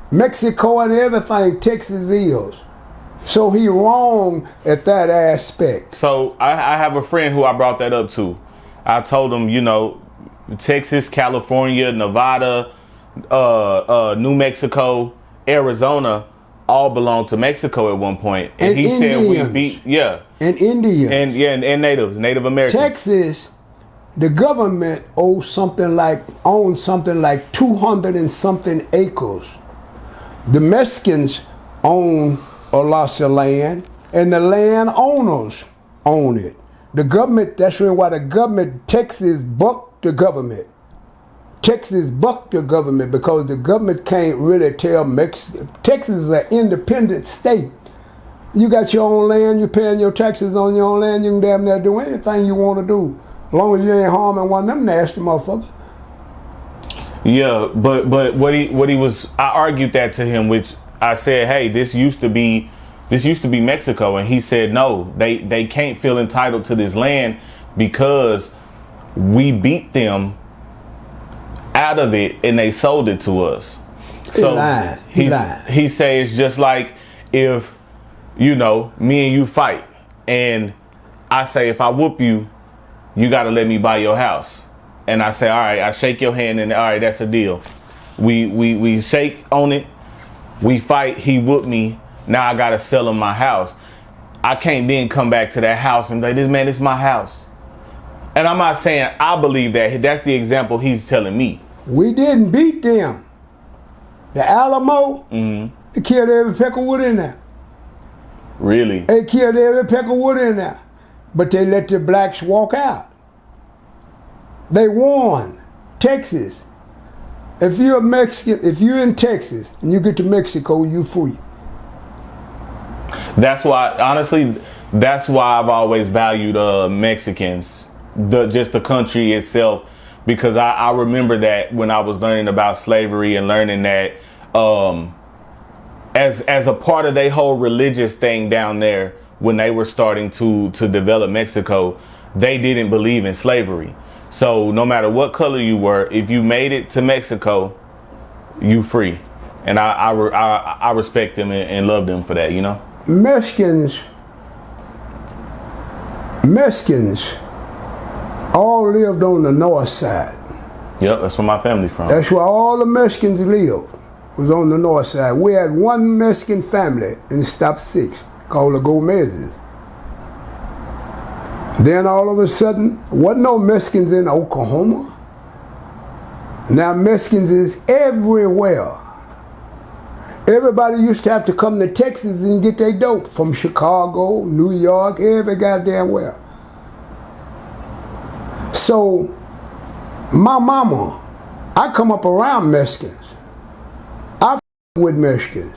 Speaker 2: Mexico and everything Texas is. So he wrong at that aspect.
Speaker 1: So I have a friend who I brought that up to. I told him, you know, Texas, California, Nevada, New Mexico, Arizona all belonged to Mexico at one point. And he
Speaker 2: Indians.
Speaker 1: said we beat, yeah.
Speaker 2: And Indians.
Speaker 1: And natives, Native Americans.
Speaker 2: Texas, the government owns something like 200 and something acres. The Mexicans own a lot of land, and the land owners own it. the government, that's really why the government, Texas bucked the government. Texas bucked the government because the government can't really tell Mexico. Texas is an independent state. You got your own land, you're paying your taxes on your own land, you can damn near do anything you want to do. As long as you ain't harming one of them nasty motherfuckers.
Speaker 1: Yeah, but what he was, I argued that to him, which I said, hey, this used to be Mexico, and he said no, they can't feel entitled to this land because we beat them out of it and they sold it to us. So he said it's just like if, you know, me and you fight and I say if I whoop you, you got to let me buy your house. And I say, all right, I shake your hand and all right, that's a deal. We shake on it, we fight, he whooped me, now I got to sell him my house. I can't then come back to that house and be like, this is my house. And I'm not saying I believe that. That's the example he's telling me.
Speaker 2: We didn't beat them. The Alamo, they killed every peck of wood in there.
Speaker 1: Really?
Speaker 2: They killed every peck of wood in there. But they let the blacks walk out. They won. Texas. If you're a Mexican, if you're in Texas and you get to Mexico, you free.
Speaker 1: That's why, honestly, that's why I've always valued Mexicans, just the country itself, because I remember that when I was learning about slavery and learning that as a part of their whole religious thing down there, when they were starting to develop Mexico, they didn't believe in slavery. So no matter what color you were, if you made it to Mexico, you free. And I respect them and love them for that, you know?
Speaker 2: Mexicans all lived on the north side.
Speaker 1: Yep, that's where my family's from.
Speaker 2: That's where all the Mexicans lived, was on the north side. We had one Mexican family in Stop 6 called the Gomez's. Then all of a sudden, wasn't no Mexicans in Oklahoma. Now Mexicans is everywhere. Everybody used to have to come to Texas and get their dope from Chicago, New York, every goddamn where. So, my mama, I come up around Mexicans. I with Mexicans.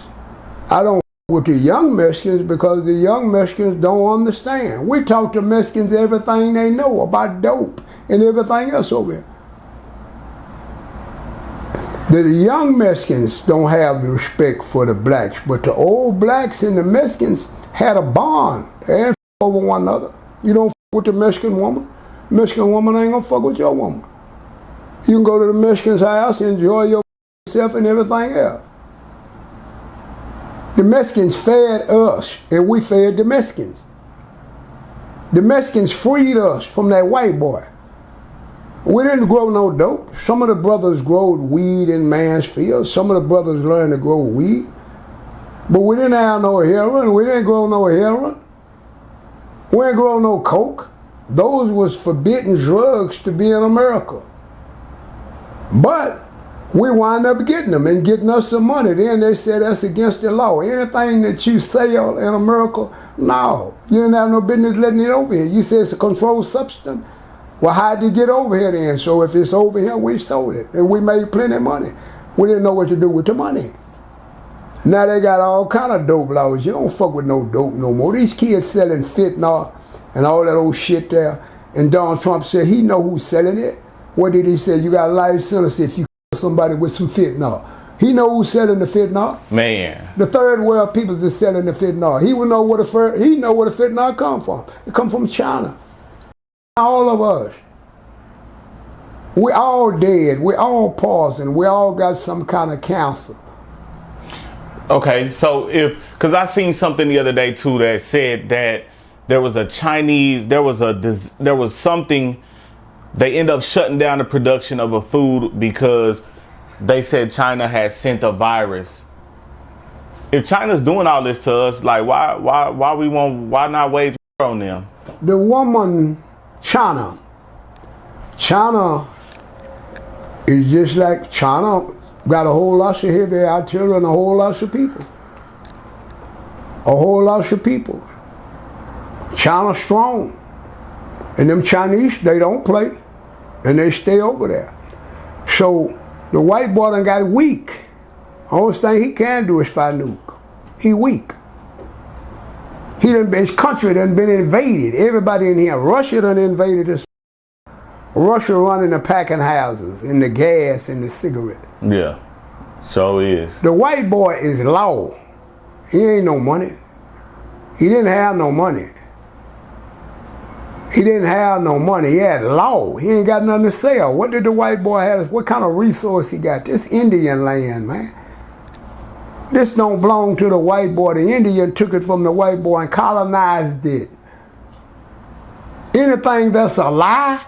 Speaker 2: I don't with the young Mexicans because the young Mexicans don't understand. We talk to Mexicans everything they know about dope and everything else over here. The young Mexicans don't have the respect for the blacks, but the old blacks and the Mexicans had a bond. They ain't over one another. You don't with the Mexican woman. Mexican woman ain't gonna fuck with your woman. You can go to the Mexican's house and enjoy yourself and everything else. The Mexicans fed us and we fed the Mexicans. The Mexicans freed us from that white boy. We didn't grow no dope. Some of the brothers growed weed in Mansfield. Some of the brothers learned to grow weed. But we didn't have no heroin. We didn't grow no heroin. We didn't grow no coke. Those was forbidden drugs to be in America. But we wind up getting them and getting us some money. Then they said that's against the law. Anything that you sell in America, no. You didn't have no business letting it over here. You said it's a controlled substance. Well, how'd it get over here then? So if it's over here, we sold it. And we made plenty of money. We didn't know what to do with the money. Now they got all kind of dope laws. You don't fuck with no dope no more. These kids selling fentanyl and all that old shit there. And Donald Trump said he know who's selling it. What did he say? You got a life sentence if you kill somebody with some fentanyl. He know who's selling the fentanyl.
Speaker 1: Man.
Speaker 2: The third world peoples is selling the fentanyl. He would know where the fentanyl come from. It come from China. All of us. We all dead. We all pausing. We all got some kind of cancer.
Speaker 1: Okay, so because I seen something the other day too that said that there was something, they end up shutting down the production of a food because they said China has sent a virus. If China's doing all this to us, like why not wage war on them?
Speaker 2: The woman, China is just like China got a whole lot of heavy artillery and a whole lot of people. A whole lot of people. China strong. And them Chinese, they don't play, and they stay over there. So the white boy done got weak. Only thing he can do is fight nuke. He weak. His country done been invaded. Everybody in here, Russia done invaded us. Russia running the packing houses and the gas and the cigarette.
Speaker 1: Yeah, so is.
Speaker 2: The white boy is law. He ain't no money. He didn't have no money. He didn't have no money. He had law. He ain't got nothing to sell. What did the white boy have? What kind of resource he got? This Indian land, man. This don't belong to the white boy. The Indian took it from the white boy and colonized it. Anything that's a lie.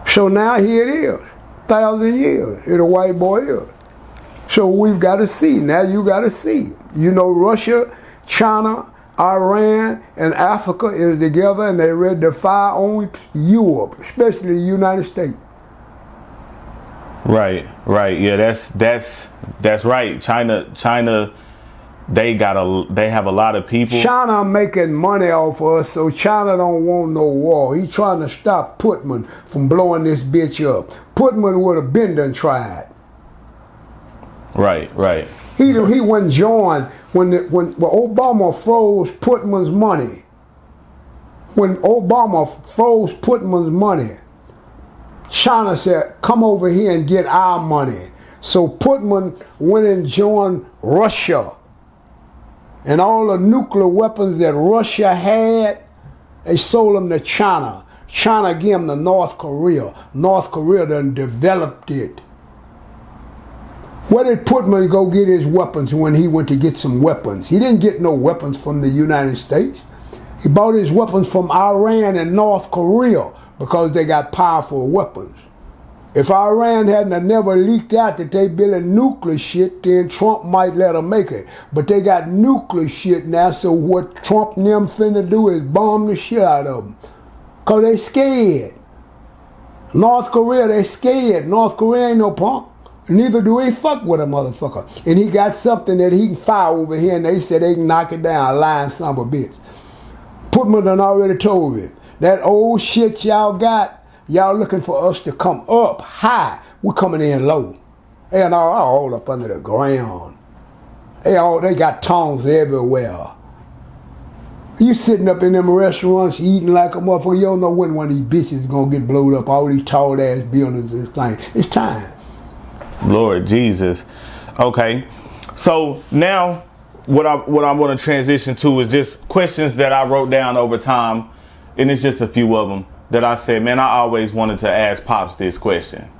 Speaker 2: So now here it is. 1,000 years. Here the white boy is. So we've got to see. Now you got to see. You know, Russia, China, Iran, and Africa is together, and they ready to fire on Europe, especially the United States.
Speaker 1: Right. Yeah, that's right. China, they have a lot of people.
Speaker 2: China making money off of us, so China don't want no war. He trying to stop Putman from blowing this bitch up. Putman would have been done tried.
Speaker 1: Right.
Speaker 2: He wouldn't join when Obama froze Putman's money. When Obama froze Putman's money, China said, come over here and get our money. So Putman went and joined Russia. And all the nuclear weapons that Russia had, they sold them to China. China gave them to North Korea. North Korea done developed it. Where did Putman go get his weapons when he went to get some weapons? He didn't get no weapons from the United States. He bought his weapons from Iran and North Korea because they got powerful weapons. If Iran hadn't never leaked out that they building nuclear shit, then Trump might let them make it. But they got nuclear shit now, so what Trump and them finna do is bomb the shit out of them. Because they scared. North Korea, they scared. North Korea ain't no punk. Neither do they fuck with a motherfucker. And he got something that he can fire over here, and they said they can knock it down, a lying son of a bitch. Putman done already told it. That old shit y'all got, y'all looking for us to come up high. We're coming in low. They are all up under the ground. They got tongues everywhere. You sitting up in them restaurants eating like a motherfucker. You don't know when one of these bitches is gonna get blowed up. All these tall ass buildings and things. It's time.
Speaker 1: Lord Jesus. Okay. So now what I want to transition to is just questions that I wrote down over time, and it's just a few of them that I said, man, I always wanted to ask Pops this question.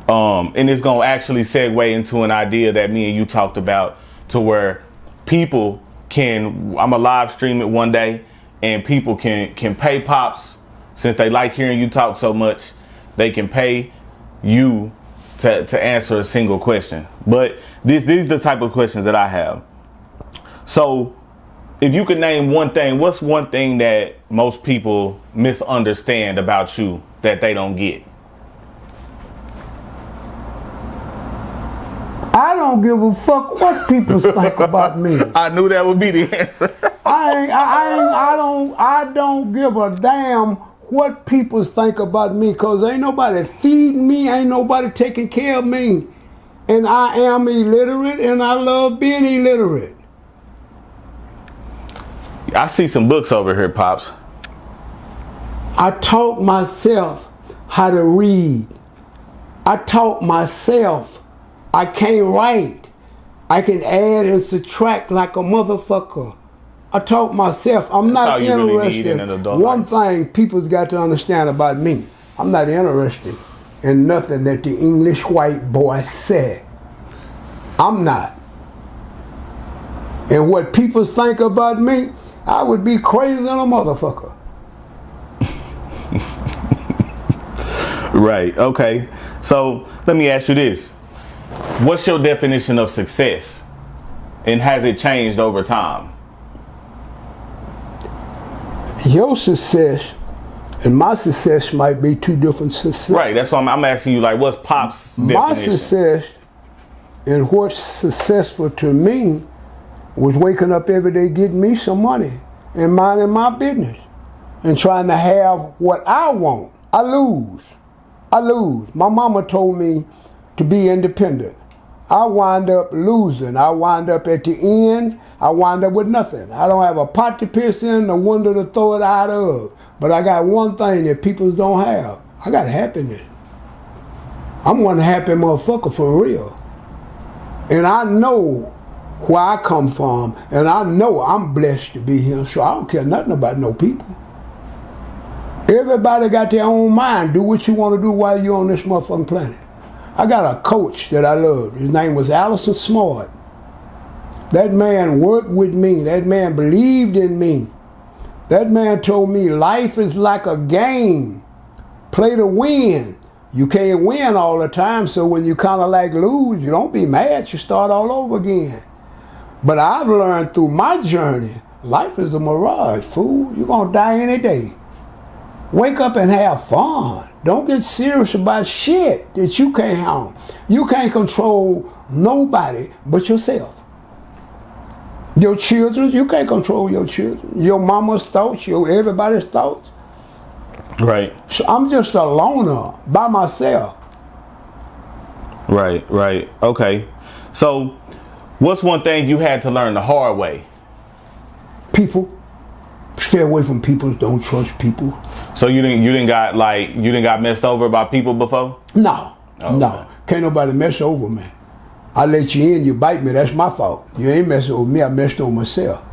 Speaker 1: And it's going to actually segue into an idea that me and you talked about, to where people I'm going to live stream it one day, and people can pay Pops, since they like hearing you talk so much, they can pay you to answer a single question. But these are the type of questions that I have. So if you could name one thing, what's one thing that most people misunderstand about you that they don't get?
Speaker 2: I don't give a fuck what people think about me.
Speaker 1: I knew that would be the answer.
Speaker 2: I don't give a damn what people think about me, because ain't nobody feeding me, ain't nobody taking care of me. And I am illiterate, and I love being illiterate.
Speaker 1: I see some books over here, Pops.
Speaker 2: I taught myself how to read. I taught myself I can't write. I can add and subtract like a motherfucker. I taught myself I'm not interested. One thing people's got to understand about me, I'm not interested in nothing that the English white boy said. I'm not. And what people think about me, I would be crazy than a motherfucker.
Speaker 1: Right, okay. So let me ask you this. What's your definition of success? And has it changed over time?
Speaker 2: Your success and my success might be two different successes.
Speaker 1: Right, that's why I'm asking you, like, what's Pop's definition?
Speaker 2: My success and what's successful to me was waking up every day getting me some money and minding my business. and trying to have what I want, I lose. I lose. My mama told me to be independent. I wind up losing. I wind up at the end, I wind up with nothing. I don't have a pot to piss in, a window to throw it out of. But I got one thing that people don't have. I got happiness. I'm one happy motherfucker for real. And I know where I come from, and I know I'm blessed to be here, so I don't care nothing about no people. Everybody got their own mind. Do what you want to do while you're on this motherfucking planet. I got a coach that I loved. His name was Allison Smart. That man worked with me. That man believed in me. That man told me life is like a game. Play to win. You can't win all the time, so when you kind of like lose, you don't be mad. You start all over again. But I've learned through my journey, life is a mirage, fool. You're going to die any day. Wake up and have fun. Don't get serious about shit that you can't handle. You can't control nobody but yourself. Your children, you can't control your children. Your mama's thoughts, everybody's thoughts.
Speaker 1: Right.
Speaker 2: So I'm just a loner by myself.
Speaker 1: Right. Okay. So what's one thing you had to learn the hard way?
Speaker 2: People. Stay away from people. Don't trust people.
Speaker 1: So you didn't got messed over by people before?
Speaker 2: No.
Speaker 1: Oh,
Speaker 2: No.
Speaker 1: okay.
Speaker 2: Can't nobody mess over me. I let you in, you bite me, that's my fault. You ain't messing over me, I messed over myself.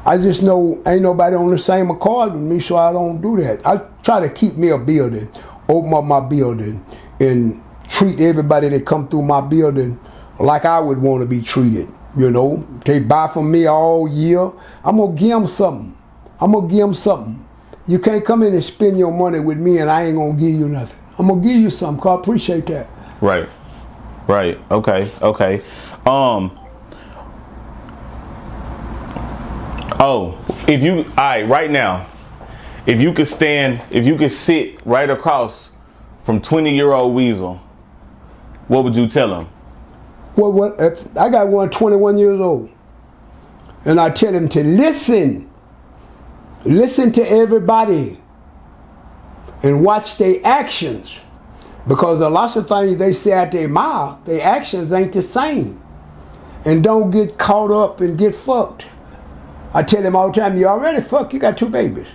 Speaker 2: I just know ain't nobody on the same accord with me, so I don't do that. I try to keep me a building, open up my building, and treat everybody that come through my building like I would want to be treated. You know, they buy from me all year. I'm going to give them something. You can't come in and spend your money with me and I ain't going to give you nothing. I'm going to give you something, cause I appreciate that.
Speaker 1: Right. Okay. Right now, if you could sit right across from 20-year-old Weasel, what would you tell him?
Speaker 2: What? I got one 21 years old, and I tell him to listen to everybody, and watch their actions, because a lot of things they say out their mouth, their actions ain't the same, and don't get caught up and get fucked. I tell him all the time, you already fucked, you got 2 babies.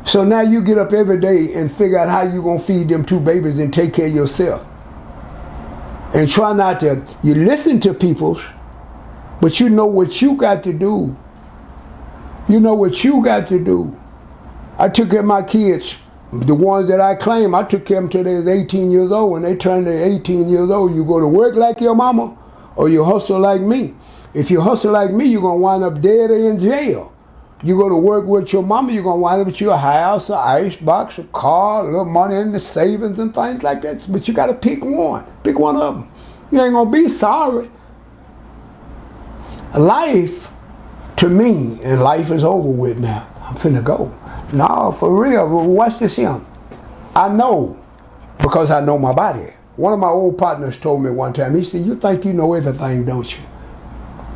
Speaker 2: So now you get up every day and figure out how you gonna feed them 2 babies and take care of yourself. And try not to, you listen to people, but you know what you got to do. You know what you got to do. I took care of my kids, the ones that I claim, I took care of them till they was 18 years old. When they turned to 18 years old, you go to work like your mama, or you hustle like me. If you hustle like me, you're going to wind up dead or in jail. You go to work with your mama, you're going to wind up with your house, an ice box, a car, a little money in the savings and things like that. But you got to pick one. Pick one of them. You ain't going to be sorry. Life, to me, and life is over with now. I'm finna go. No, for real. Watch this here. I know, because I know my body. One of my old partners told me one time, he said, you think you know everything, don't you?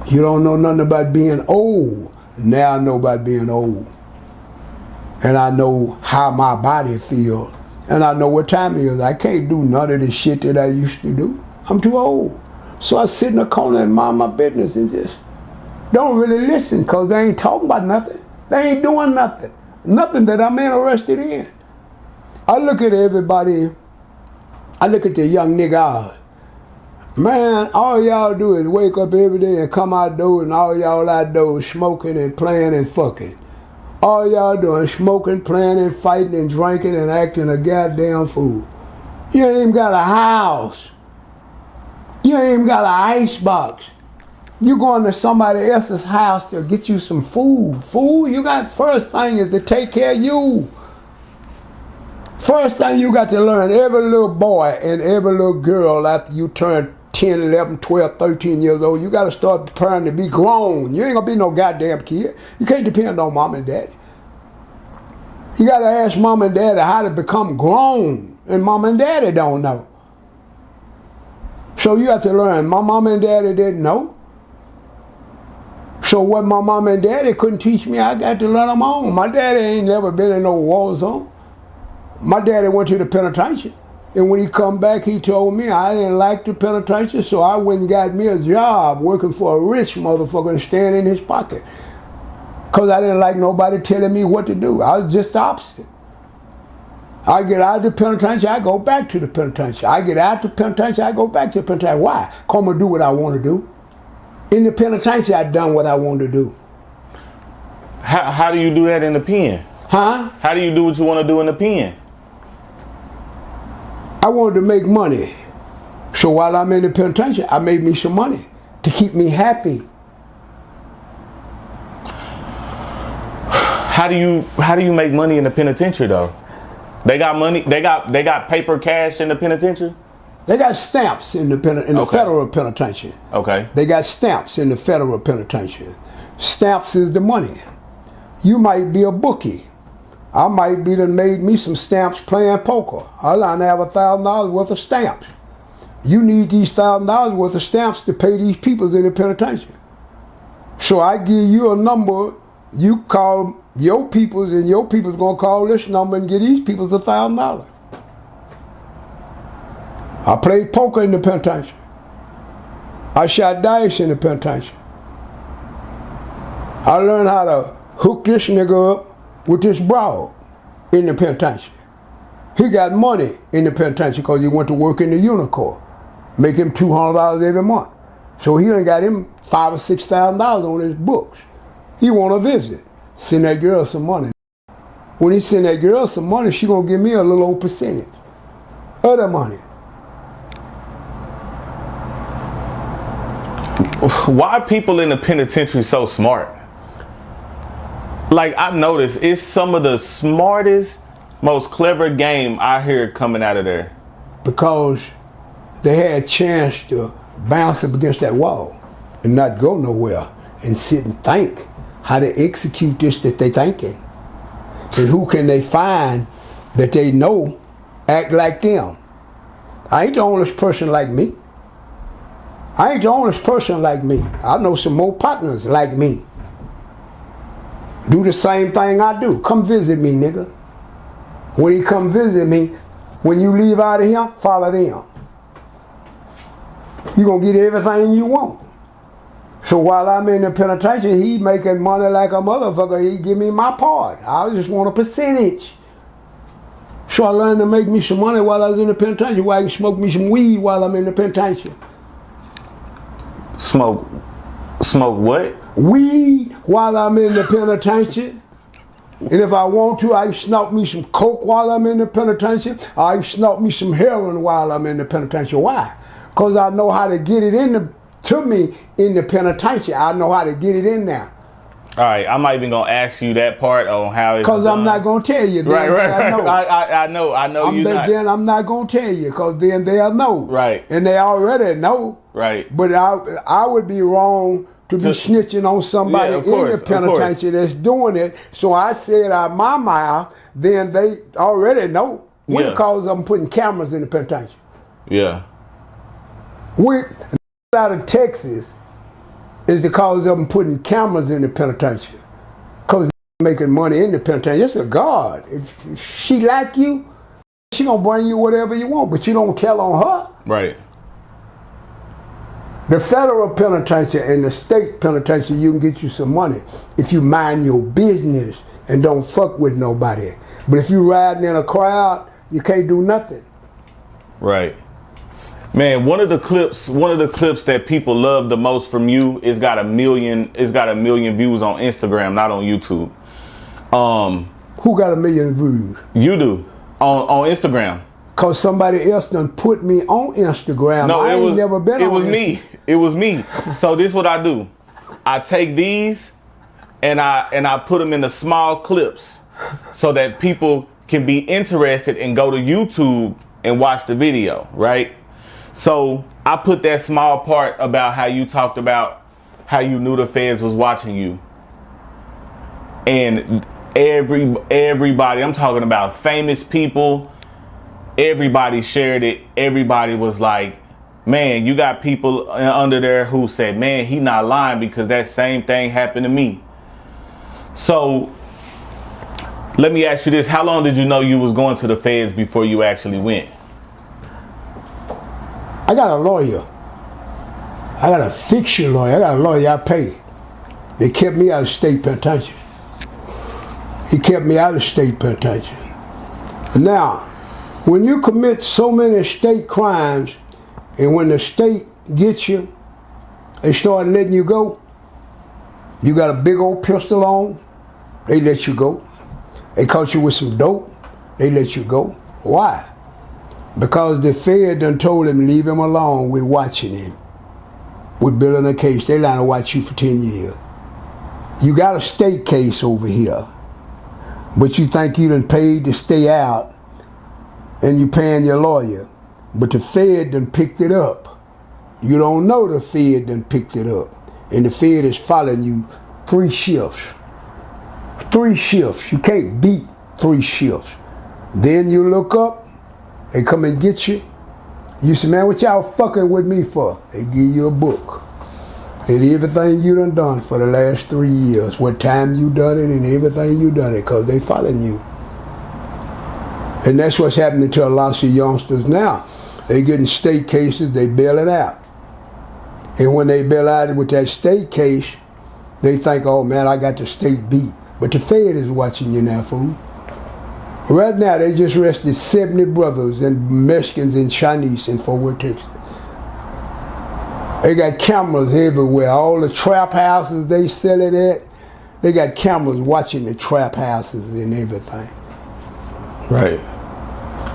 Speaker 2: You don't know nothing about being old. Now I know about being old. And I know how my body feels. And I know what time it is. I can't do none of the shit that I used to do. I'm too old. So I sit in the corner and mind my business and just don't really listen, because they ain't talking about nothing. They ain't doing nothing. Nothing that I'm interested in. I look at everybody, I look at the young nigga. Man, all y'all do is wake up every day and come outdoors, and all y'all outdoors smoking and playing and fucking. All y'all doing smoking, playing and fighting and drinking and acting a goddamn fool. You ain't even got a house. You ain't even got an ice box. You going to somebody else's house to get you some food. Food, you got, first thing is to take care of you. First thing you got to learn, every little boy and every little girl after you turn 10, 11, 12, 13 years old, you got to start preparing to be grown. You ain't going to be no goddamn kid. You can't depend on mom and daddy. You got to ask mom and daddy how to become grown, and mom and daddy don't know. So you have to learn. My mom and daddy didn't know. So what my mom and daddy couldn't teach me, I got to learn on my own. My daddy ain't never been in no war zone. My daddy went to the penitentiary. And when he come back, he told me I didn't like the penitentiary, so I went and got me a job working for a rich motherfucker and staying in his pocket. Because I didn't like nobody telling me what to do. I was just the opposite. I get out of the penitentiary, I go back to the penitentiary. I get out of the penitentiary, I go back to the penitentiary. Why? Come and do what I want to do. In the penitentiary, I done what I wanted to do.
Speaker 1: How do you do that in the pen?
Speaker 2: Huh?
Speaker 1: How do you do what you want to do in the pen?
Speaker 2: I wanted to make money. So while I'm in the penitentiary, I made me some money to keep me happy.
Speaker 1: How do you make money in the penitentiary though? They got money. They got paper cash in the penitentiary.
Speaker 2: They got stamps in the federal penitentiary.
Speaker 1: Okay.
Speaker 2: They got stamps in the federal penitentiary. Stamps is the money. You might be a bookie. I might be done made me some stamps playing poker. I done have $1,000 worth of stamps. You need these $1,000 worth of stamps to pay these people in the penitentiary. So I give you a number. You call your peoples, and your people's gonna call this number and give these peoples $1,000. I played poker in the penitentiary. I shot dice in the penitentiary. I learned how to hook this nigga up with this broad in the penitentiary. He got money in the penitentiary because he went to work in the Unicorn, make him $200 every month. So he done got him $5,000 or $6,000 on his books. He want to visit, send that girl some money. When he send that girl some money, she gonna give me a little old percentage of the money.
Speaker 1: Why are people in the penitentiary so smart? Like, I've noticed it's some of the smartest, most clever game I hear coming out of there.
Speaker 2: Because they had a chance to bounce up against that wall and not go nowhere and sit and think how to execute this that they thinking. And who can they find that they know act like them? I ain't the only person like me. I ain't the only person like me. I know some more partners like me. Do the same thing I do. Come visit me, nigga. When he come visit me, when you leave out of here, follow them. You gonna get everything you want. So while I'm in the penitentiary, he making money like a motherfucker. He give me my part. I just want a percentage. So I learned to make me some money while I was in the penitentiary, while I can smoke me some weed while I'm in the penitentiary.
Speaker 1: Smoke what?
Speaker 2: Weed while I'm in the penitentiary. And if I want to, I can snort me some coke while I'm in the penitentiary. I can snort me some heroin while I'm in the penitentiary. Why? Because I know how to get it to me in the penitentiary. I know how to get it in there.
Speaker 1: All right, I'm not even gonna ask you that part on how it's
Speaker 2: because I'm not gonna tell you.
Speaker 1: Right. I know you not.
Speaker 2: Then I'm not gonna tell you because then they'll know.
Speaker 1: Right.
Speaker 2: And they already know.
Speaker 1: Right.
Speaker 2: But I would be wrong to be snitching on somebody in the penitentiary that's doing it. So I said out my mouth, then they already know. Because I'm putting cameras in the penitentiary.
Speaker 1: Yeah.
Speaker 2: Out of Texas is because of them putting cameras in the penitentiary. Because making money in the penitentiary. It's a guard. If she like you, she gonna bring you whatever you want, but you don't tell on her.
Speaker 1: Right.
Speaker 2: The federal penitentiary and the state penitentiary, you can get you some money if you mind your business and don't fuck with nobody. But if you riding in a crowd, you can't do nothing.
Speaker 1: Right. Man, one of the clips that people love the most from you is got a million views on Instagram, not on YouTube.
Speaker 2: Who got 1 million views?
Speaker 1: You do. On Instagram.
Speaker 2: Cause somebody else done put me on Instagram.
Speaker 1: No,
Speaker 2: I ain't never been on
Speaker 1: Instagram. It was me. So this is what I do. I take these and I put them into small clips so that people can be interested and go to YouTube and watch the video, right? So I put that small part about how you talked about how you knew the feds was watching you. And everybody, I'm talking about famous people, everybody shared it. Everybody was like, man, you got people under there who said, man, he not lying because that same thing happened to me. So let me ask you this. How long did you know you was going to the feds before you actually went?
Speaker 2: I got a lawyer. I got a fiction lawyer. I got a lawyer I pay. They kept me out of state penitentiary. He kept me out of state penitentiary. Now, when you commit so many state crimes, and when the state gets you, they start letting you go. You got a big old pistol on, they let you go. They caught you with some dope, they let you go. Why? Because the Fed done told him, leave him alone, we're watching him. We're building a case, they line to watch you for 10 years. You got a state case over here, but you think you done paid to stay out, and you paying your lawyer. But the Fed done picked it up. You don't know the Fed done picked it up. And the Fed is following you 3 shifts. 3 shifts. You can't beat 3 shifts. Then you look up, they come and get you. You say, man, what y'all fucking with me for? They give you a book. And everything you done for the last 3 years, what time you done it and everything you done it, because they following you. And that's what's happening to a lot of youngsters now. They getting state cases, they bail it out. And when they bail out with that state case, they think, oh man, I got the state beat. But the Fed is watching you now, fool. Right now, they just arrested 70 brothers and Mexicans and Chinese in Fort Worth, Texas. They got cameras everywhere. All the trap houses they sell it at, they got cameras watching the trap houses and everything.
Speaker 1: Right.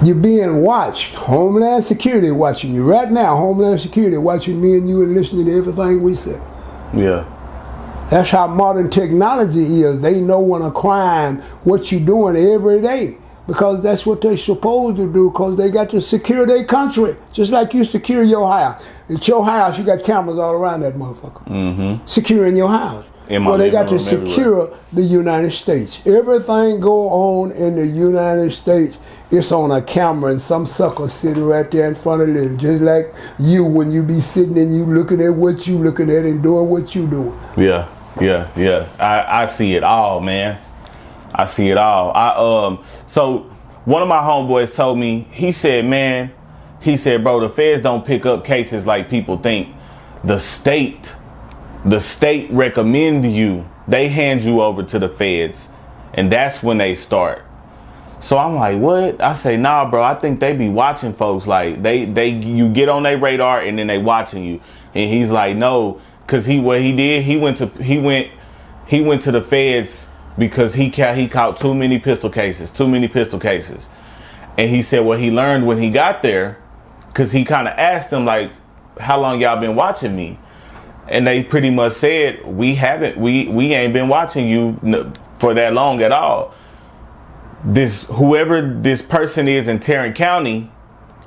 Speaker 2: You're being watched. Homeland Security watching you. Right now, Homeland Security watching me and you and listening to everything we say.
Speaker 1: Yeah.
Speaker 2: That's how modern technology is. They know when a crime, what you're doing every day. Because that's what they're supposed to do, because they got to secure their country. Just like you secure your house. It's your house, you got cameras all around that motherfucker.
Speaker 1: Mm-hmm.
Speaker 2: Securing your house. Well, they got to secure the United States. Everything go on in the United States, it's on a camera and some sucker sitting right there in front of it. Just like you, when you be sitting and you looking at what you looking at and doing what you doing.
Speaker 1: Yeah. I see it all, man. I see it all. So one of my homeboys told me, he said, bro, the feds don't pick up cases like people think. The state recommend you. They hand you over to the feds, and that's when they start. So I'm like, what? I say, nah, bro. I think they be watching folks. Like you get on their radar, and then they watching you. And he's like, no, because he went to the feds because he caught too many pistol cases. And he said what he learned when he got there, because he kind of asked them like, how long y'all been watching me? And they pretty much said, we ain't been watching you for that long at all. Whoever this person is in Tarrant County,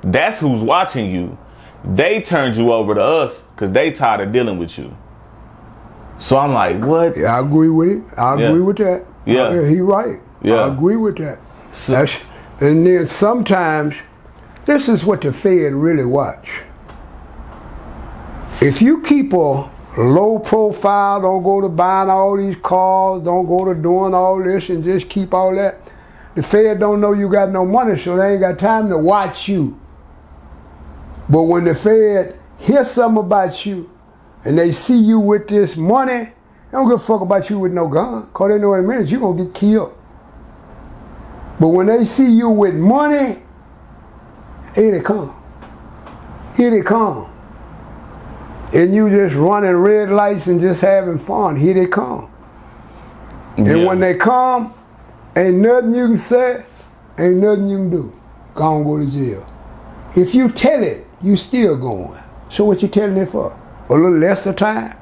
Speaker 1: that's who's watching you. They turned you over to us because they tired of dealing with you. So I'm like, what?
Speaker 2: Yeah, I agree with it. I agree with that.
Speaker 1: Yeah.
Speaker 2: He right.
Speaker 1: Yeah.
Speaker 2: I agree with that. And then sometimes, this is what the Fed really watch. If you keep a low profile, don't go to buying all these cars, don't go to doing all this and just keep all that, the Fed don't know you got no money, so they ain't got time to watch you. But when the Fed hear something about you and they see you with this money, they don't give a fuck about you with no gun, because they know in a minute you're going to get killed. But when they see you with money, here they come. Here they come. And you just running red lights and just having fun. Here they come. And when they come, ain't nothing you can say, ain't nothing you can do. Gonna go to jail. If you tell it, you still going. So what you telling it for? A little lesser time?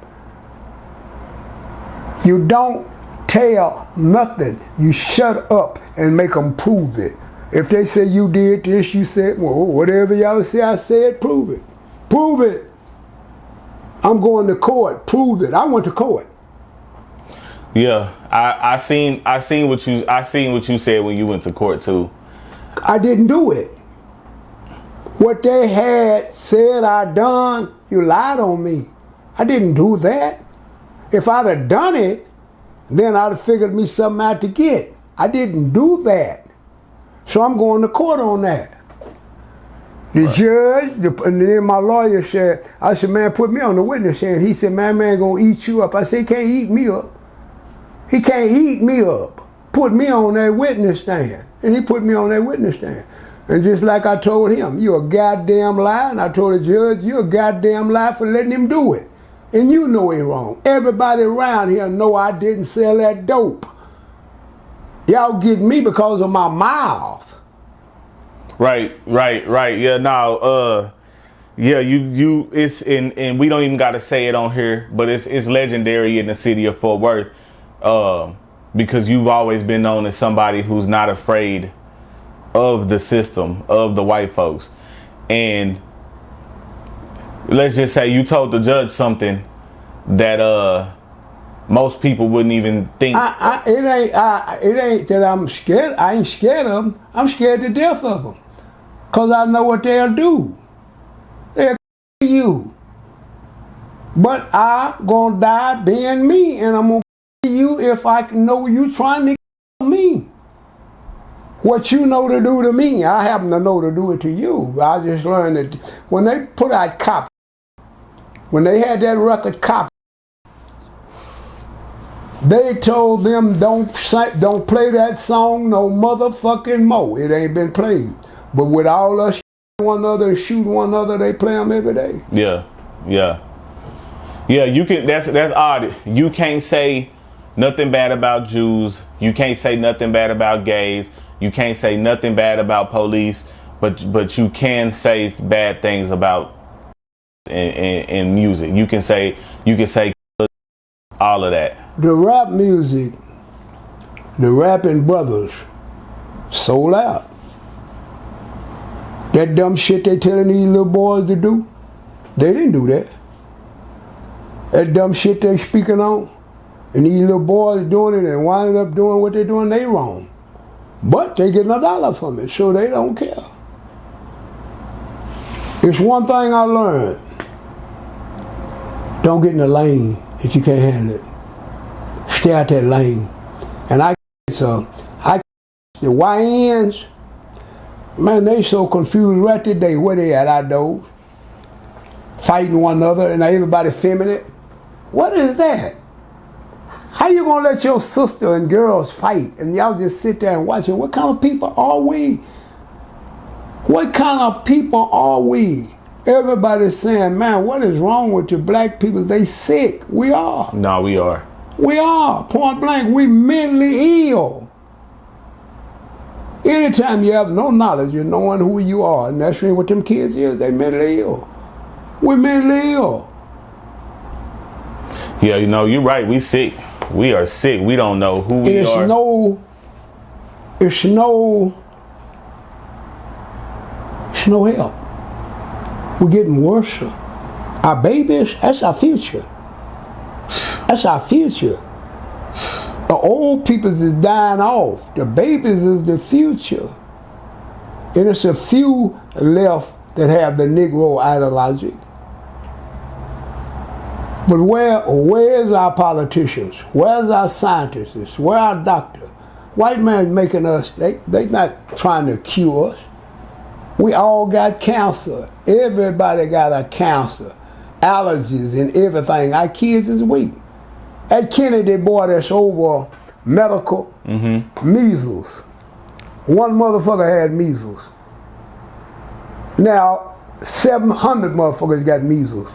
Speaker 2: You don't tell nothing. You shut up and make them prove it. If they say you did this, you said, well, whatever y'all say I said, prove it. Prove it. I'm going to court. Prove it. I went to court.
Speaker 1: Yeah, I seen what you said when you went to court too.
Speaker 2: I didn't do it. What they had said I done, you lied on me. I didn't do that. If I'd have done it, then I'd have figured me something out to get. I didn't do that. So I'm going to court on that. The judge, and then my lawyer said, I said, man, put me on the witness stand. He said, man gonna eat you up. I said, he can't eat me up. He can't eat me up. Put me on that witness stand. And he put me on that witness stand. And just like I told him, you a goddamn lie. And I told the judge, you a goddamn lie for letting him do it. And you know it wrong. Everybody around here know I didn't sell that dope. Y'all get me because of my mouth.
Speaker 1: Right. Yeah, no, it's and we don't even gotta say it on here, but it's legendary in the city of Fort Worth, because you've always been known as somebody who's not afraid of the system, of the white folks. And let's just say you told the judge something that most people wouldn't even think.
Speaker 2: It ain't that I'm scared. I ain't scared of them. I'm scared to death of them. Because I know what they'll do. They'll kill you. But I'm going to die being me. And I'm going to kill you if I know you trying to kill me. What you know to do to me, I happen to know to do it to you. I just learned that when they put out Cop, when they had that record Cop, they told them don't play that song no motherfucking more. It ain't been played. But with all us one another and shooting one another, they play them every day.
Speaker 1: Yeah. You can. That's odd. You can't say nothing bad about Jews. You can't say nothing bad about gays. You can't say nothing bad about police. But you can say bad things about in music. You can say all of that.
Speaker 2: The rap music, the rapping brothers sold out. That dumb shit they telling these little boys to do, they didn't do that. That dumb shit they speaking on, and these little boys doing it and winding up doing what they're doing, they wrong. But they getting $1 from it, so they don't care. It's one thing I learned. Don't get in the lane if you can't handle it. Stay out that lane. And the YNs, man, they so confused right today. Where they at outdoors? Fighting one another and everybody feminine. What is that? How you gonna let your sister and girls fight and y'all just sit there and watch it? What kind of people are we? What kind of people are we? Everybody's saying, man, what is wrong with you black people? They sick. We are.
Speaker 1: No, we are.
Speaker 2: We are. Point blank, we mentally ill. Anytime you have no knowledge of knowing who you are, and that's really what them kids is, they mentally ill. We're mentally ill.
Speaker 1: Yeah, you know, you're right. We sick. We are sick. We don't know who we are.
Speaker 2: It's no help. We're getting worse. Our babies, that's our future. That's our future. The old people is dying off. The babies is the future. And it's a few left that have the Negro ideology. But where's our politicians? Where's our scientists? Where our doctors? White man's making us, they not trying to cure us. We all got cancer. Everybody got a cancer. Allergies and everything. Our kids is weak. That Kennedy boy that's over medical, measles. One motherfucker had measles. Now, 700 motherfuckers got measles.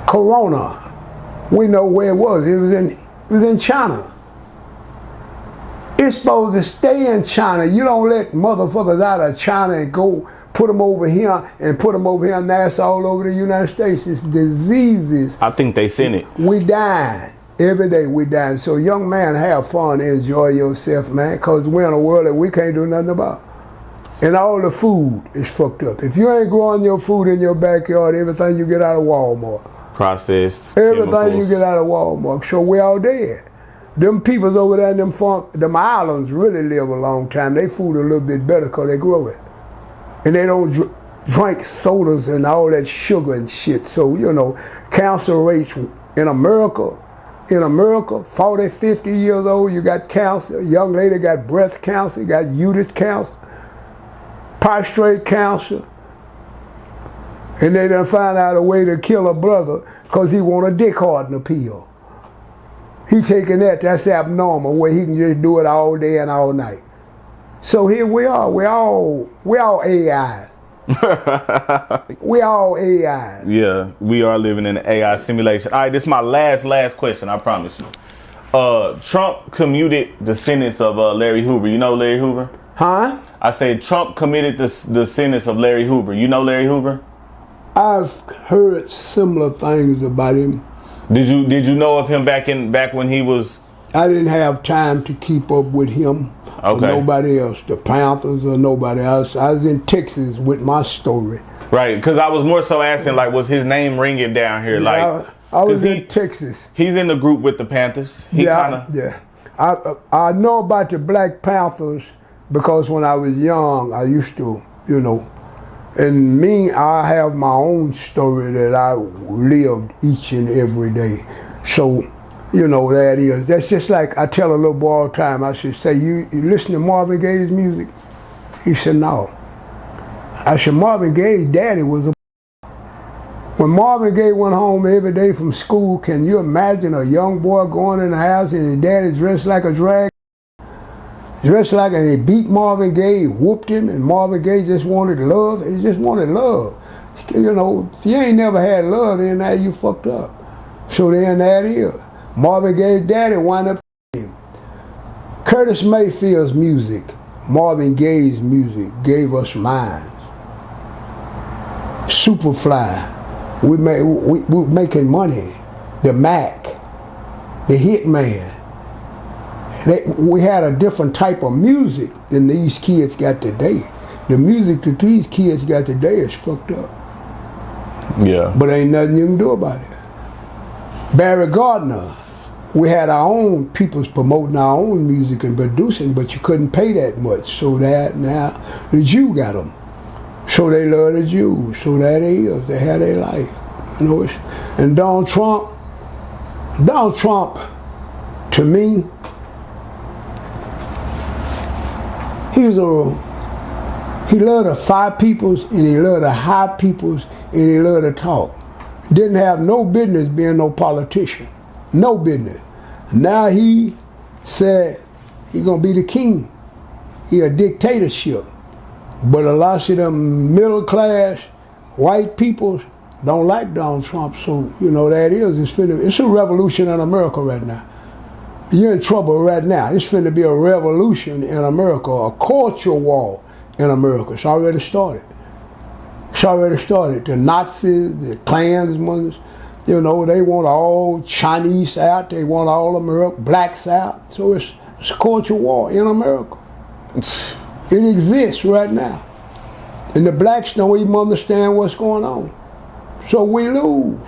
Speaker 2: Corona, we know where it was. It was in China. It's supposed to stay in China. You don't let motherfuckers out of China and go put them over here and put them over here in NASA all over the United States. It's diseases.
Speaker 1: I think they sent it.
Speaker 2: We dying. Every day we dying. So young man, have fun, enjoy yourself, man, because we're in a world that we can't do nothing about. And all the food is fucked up. If you ain't growing your food in your backyard, everything you get out of Walmart.
Speaker 1: Processed.
Speaker 2: Everything
Speaker 1: chemicals.
Speaker 2: you get out of Walmart. So we all dead. Them people over there in them islands really live a long time. They food a little bit better because they grow it. and they don't drink sodas and all that sugar and shit. So, you know, cancer rates in America, 40, 50 years old, you got cancer. A young lady got breast cancer, you got uterus cancer, prostate cancer. And they done find out a way to kill a brother because he want a dick hardener pill. He taking that's abnormal, where he can just do it all day and all night. So here we are, we all AI. We all AI.
Speaker 1: Yeah, we are living in an AI simulation. All right, this is my last question, I promise you. Trump commuted the sentence of Larry Hoover. You know Larry Hoover?
Speaker 2: Huh?
Speaker 1: I said Trump committed the sentence of Larry Hoover. You know Larry Hoover?
Speaker 2: I've heard similar things about him.
Speaker 1: Did you know of him back when he was?
Speaker 2: I didn't have time to keep up with him. Or nobody else, the Panthers or nobody else. I was in Texas with my story.
Speaker 1: Right, because I was more so asking, like, was his name ringing down here? Like,
Speaker 2: I was in Texas.
Speaker 1: He's in the group with the Panthers.
Speaker 2: I know about the Black Panthers because when I was young, I used to, you know, and I have my own story that I lived each and every day. So, you know, that's just like I tell a little boy all the time. I should say, you listen to Marvin Gaye's music? He said, no. I said, Marvin Gaye's daddy was a. When Marvin Gaye went home every day from school, can you imagine a young boy going in the house and his daddy dressed like a drag? And he beat Marvin Gaye, whooped him, and Marvin Gaye just wanted love, and he just wanted love. You know, if you ain't never had love, then now you fucked up. So then that is. Marvin Gaye's daddy wound up him. Curtis Mayfield's music, Marvin Gaye's music, gave us minds. Superfly, we're making money. The Mac, the Hitman. We had a different type of music than these kids got today. The music that these kids got today is fucked up.
Speaker 1: Yeah.
Speaker 2: But ain't nothing you can do about it. Barry Gardner, we had our own peoples promoting our own music and producing, but you couldn't pay that much. So that now the Jew got them. So they love the Jews. So that is, they had their life. You know, and Donald Trump, to me, he loved the five peoples and he loved the high peoples and he loved to talk. Didn't have no business being no politician. No business. Now he said he gonna be the king. He a dictatorship. But a lot of them middle class white people don't like Donald Trump. So, you know, it's a revolution in America right now. You're in trouble right now. It's finna be a revolution in America, a culture war in America. It's already started. The Nazis, the Klansmen, you know, they want all Chinese out. They want all blacks out. So it's a culture war in America. It exists right now. And the blacks don't even understand what's going on. So we lose.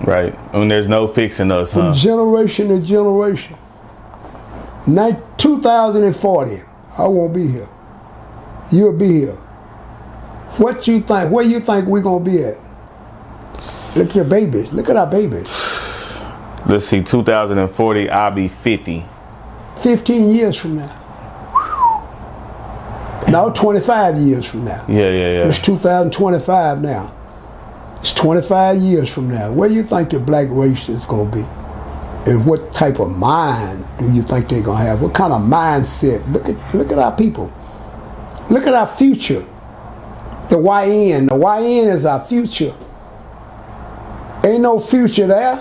Speaker 1: Right. And there's no fixing us,
Speaker 2: From generation to generation. 2040, I won't be here. You'll be here. What you think? Where you think we're gonna be at? Look at the babies. Look at our babies.
Speaker 1: Let's see, 2040, I'll be 50.
Speaker 2: 15 years from now. No, 25 years from now.
Speaker 1: Yeah.
Speaker 2: It's 2025 now. It's 25 years from now. Where do you think the black race is going to be? And what type of mind do you think they're going to have? What kind of mindset? Look at our people. Look at our future. The YN. The YN is our future. Ain't no future there.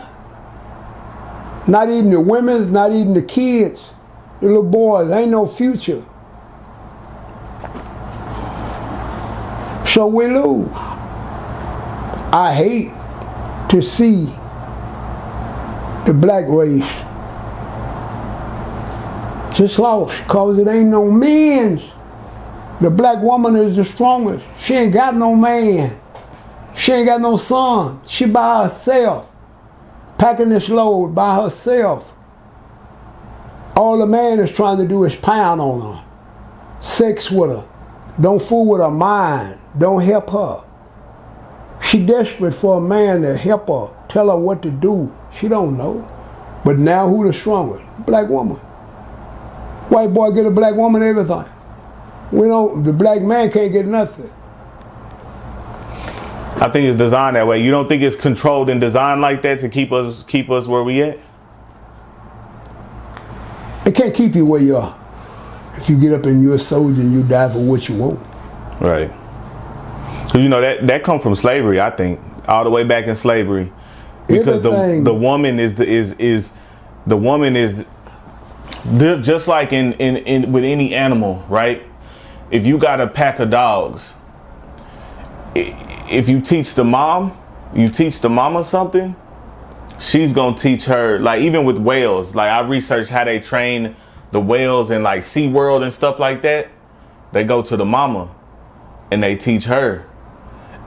Speaker 2: Not even the women, not even the kids, the little boys. Ain't no future. So we lose. I hate to see the black race just lost because it ain't no men's. The black woman is the strongest. She ain't got no man. She ain't got no son. She by herself, packing this load by herself. All the man is trying to do is pound on her, sex with her, Don't fool with her mind. Don't help her. She desperate for a man to help her, tell her what to do. She don't know. But now who the strongest? Black woman. White boy get a black woman everything. The black man can't get nothing.
Speaker 1: I think it's designed that way. You don't think it's controlled and designed like that to keep us where we at?
Speaker 2: It can't keep you where you are. If you get up and you're a soldier and you die for what you want.
Speaker 1: Right. So that come from slavery, I think, all the way back in slavery, because the woman is just like in with any animal, right? If you got a pack of dogs, if you teach the mama something, she's gonna teach her. Like even with whales, like I researched how they train the whales in like SeaWorld and stuff like that. They go to the mama and they teach her,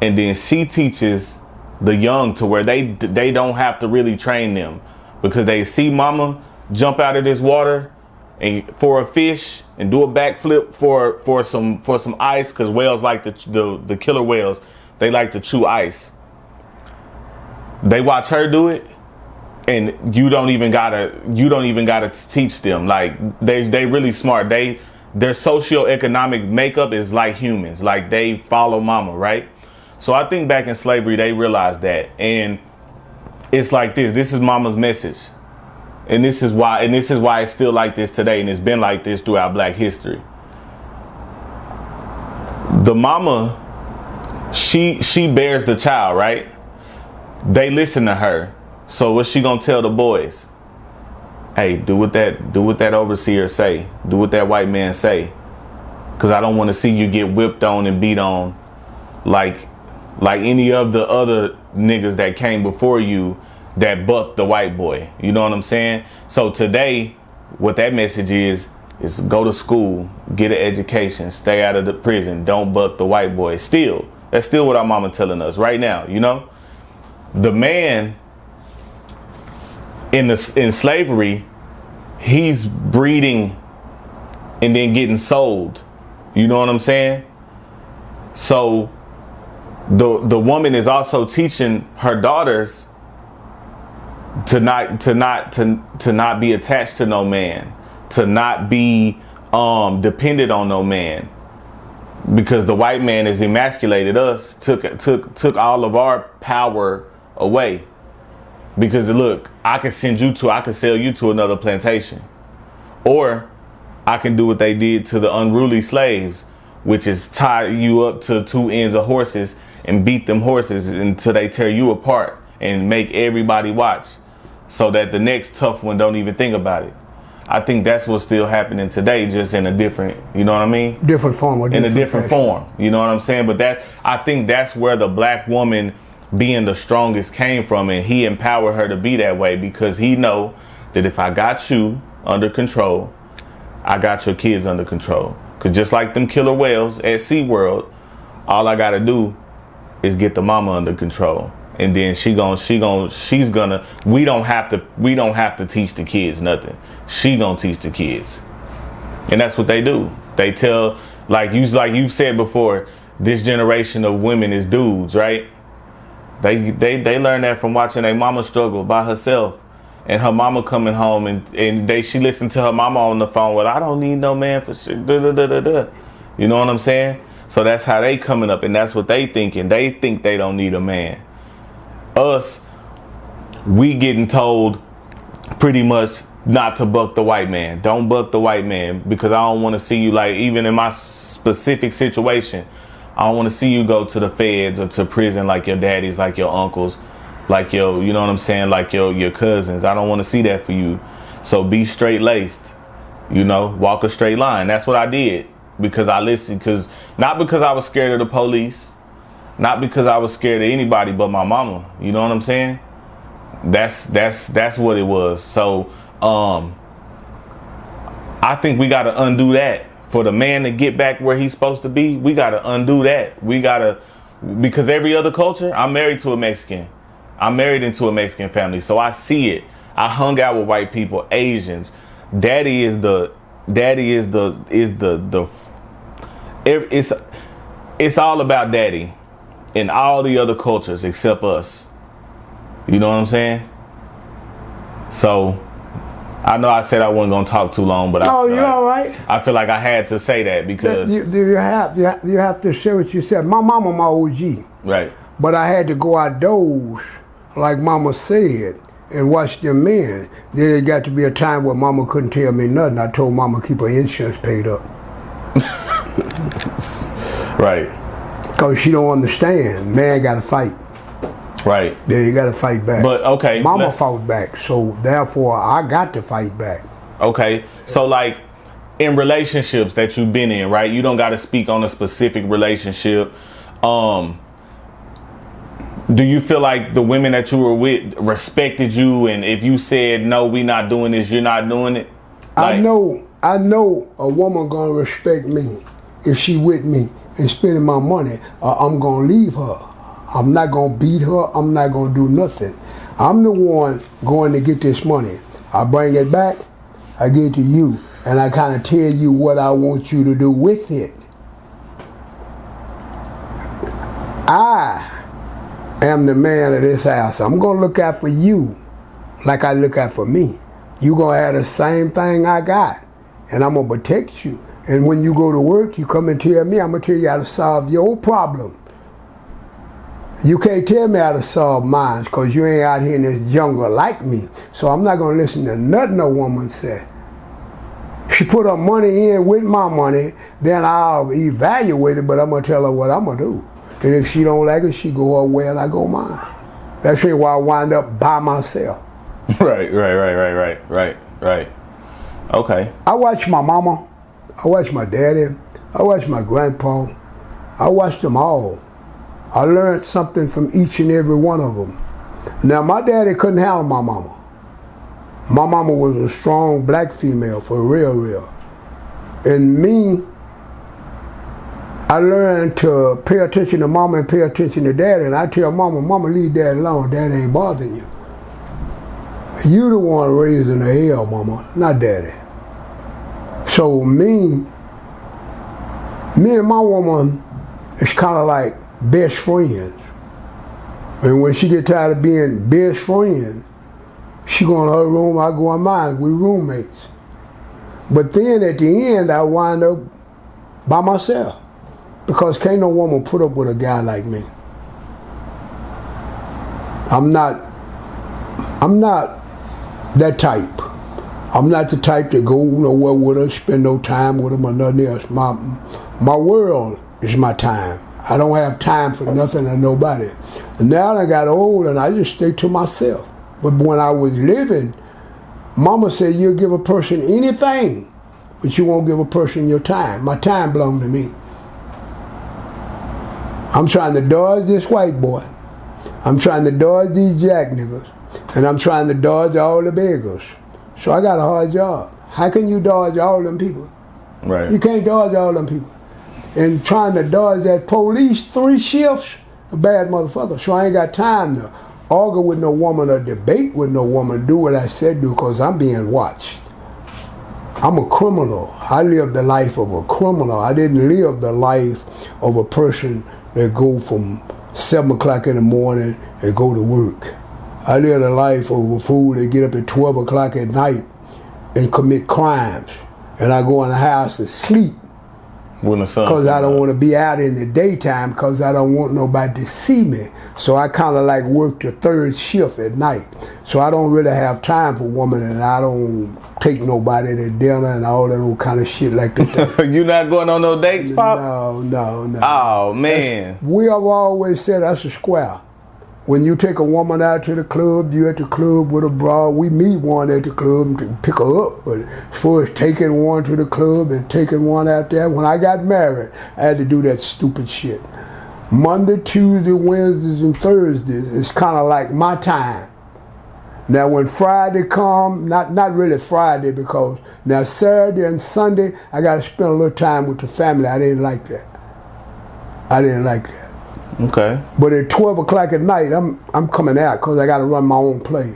Speaker 1: and then she teaches the young to where they don't have to really train them, because they see mama jump out of this water and for a fish and do a backflip for some ice, because whales like the killer whales, they like to chew ice. They watch her do it, and you don't even gotta teach them. Like they really smart. Their socioeconomic makeup is like humans. Like they follow mama, right? So I think back in slavery they realized that, and it's like this is mama's message. And this is why it's still like this today, and it's been like this throughout Black history. The mama, she bears the child, right? They listen to her. So what's she gonna tell the boys? Hey, do what that overseer say. Do what that white man say. Cause I don't want to see you get whipped on and beat on like any of the other niggas that came before you that bucked the white boy. You know what I'm saying? So today, what that message is go to school, get an education, stay out of the prison, don't buck the white boy. That's still what our mama telling us right now, you know? The man in slavery, he's breeding and then getting sold. You know what I'm saying? So the woman is also teaching her daughters to not be attached to no man, to not be dependent on no man, because the white man has emasculated us, took all of our power away. Because look, I could sell you to another plantation, or I can do what they did to the unruly slaves, which is tie you up to two ends of horses and beat them horses until they tear you apart and make everybody watch, so that the next tough one don't even think about it. I think that's what's still happening today, just in a different, you know what I mean?
Speaker 2: Different form.
Speaker 1: In a different form, you know what I'm saying? But I think that's where the black woman being the strongest came from, and he empowered her to be that way, because he know that if I got you under control, I got your kids under control. Because just like them killer whales at SeaWorld, all I gotta do is get the mama under control, and then we don't have to teach the kids nothing. She gonna teach the kids, and that's what they do. They tell, like you've said before, this generation of women is dudes, right? They learn that from watching their mama struggle by herself, and her mama coming home and she listened to her mama on the phone. Well, I don't need no man for shit. You know what I'm saying? So that's how they coming up, and that's what they thinking. They think they don't need a man. Us, we getting told pretty much not to buck the white man. Don't buck the white man, because I don't want to see you, like, even in my specific situation, I don't want to see you go to the feds or to prison like your daddies, like your uncles, like your, you know what I'm saying, like your cousins. I don't want to see that for you. So be straight laced, you know, walk a straight line. That's what I did, because I listened, not because I was scared of the police, not because I was scared of anybody but my mama. You know what I'm saying? That's what it was. So I think we got to undo that. For the man to get back where he's supposed to be, we got to undo that. Because every other culture, I'm married to a Mexican. I'm married into a Mexican family, so I see it. I hung out with white people, Asians. Daddy is the it's all about daddy in all the other cultures except us. You know what I'm saying? So I know I said I wasn't gonna talk too long, but
Speaker 3: you're all right.
Speaker 1: I feel like I had to say that because
Speaker 3: You have to say what you said. My mama, my OG.
Speaker 1: right.
Speaker 3: But I had to go outdoors, like Mama said, and watch them men. Then it got to be a time where Mama couldn't tell me nothing. I told Mama keep her insurance paid up.
Speaker 1: Right.
Speaker 3: Because she don't understand. Man got to fight.
Speaker 1: Right.
Speaker 3: Yeah, you got to fight back.
Speaker 1: But okay.
Speaker 3: Mama fought back, so therefore I got to fight back.
Speaker 1: Okay. So like in relationships that you've been in, right? You don't got to speak on a specific relationship. Do you feel like the women that you were with respected you, and if you said no, we not doing this, you're not doing it? Like,
Speaker 3: I know a woman gonna respect me if she with me and spending my money, or I'm gonna leave her. I'm not gonna beat her. I'm not gonna do nothing. I'm the one going to get this money. I bring it back. I give it to you, and I kind of tell you what I want you to do with it. I am the man of this house. I'm gonna look out for you like I look out for me. You gonna have the same thing I got, and I'm gonna protect you. And when you go to work, you come and tell me, I'm gonna tell you how to solve your problem. You can't tell me how to solve mine because you ain't out here in this jungle like me. So I'm not gonna listen to nothing a woman say. She put her money in with my money, then I'll evaluate it, but I'm gonna tell her what I'm gonna do. And if she don't like it, she go her way and I go mine. That's why I wind up by myself.
Speaker 1: Right. Okay.
Speaker 3: I watch my mama, I watch my daddy, I watch my grandpa, I watched them all. I learned something from each and every one of them. Now my daddy couldn't handle my mama. My mama was a strong black female, for real. And me, I learned to pay attention to mama and pay attention to daddy. And I tell mama, leave dad alone, dad ain't bothering you. You the one raising the hell, mama, not daddy. So me and my woman is kind of like best friends. And when she get tired of being best friends, she go in her room, I go in mine, we roommates. But then at the end, I wind up by myself. Because can't no woman put up with a guy like me. I'm not that type. I'm not the type to go nowhere with her, spend no time with him or nothing else. My world is my time. I don't have time for nothing or nobody. And now I got old and I just stay to myself. But when I was living, mama said you'll give a person anything, but you won't give a person your time. My time belonged to me. I'm trying to dodge this white boy. I'm trying to dodge these jack niggas. And I'm trying to dodge all the beggars. So I got a hard job. How can you dodge all them people?
Speaker 1: Right.
Speaker 3: You can't dodge all them people. And trying to dodge that police 3 shifts, a bad motherfucker. So I ain't got time to argue with no woman or debate with no woman, do what I said do, because I'm being watched. I'm a criminal. I lived the life of a criminal. I didn't live the life of a person that go from 7 o'clock in the morning and go to work. I live the life of a fool that get up at 12 o'clock at night and commit crimes. And I go in the house and sleep. Because I don't want to be out in the daytime because I don't want nobody to see me. So I kind of like work the 3rd shift at night. So I don't really have time for women, and I don't take nobody to dinner and all that old kind of shit like that.
Speaker 1: You not going on no dates, Pop?
Speaker 3: No.
Speaker 1: Oh, man.
Speaker 3: We have always said that's a square. When you take a woman out to the club, you at the club with a bra, we meet one at the club to pick her up. But as far as taking one to the club and taking one out there, when I got married, I had to do that stupid shit. Monday, Tuesday, Wednesdays, and Thursdays is kind of like my time. Now when Friday come, not really Friday, because now Saturday and Sunday, I got to spend a little time with the family. I didn't like that.
Speaker 1: Okay.
Speaker 3: But at 12 o'clock at night, I'm coming out because I got to run my own place.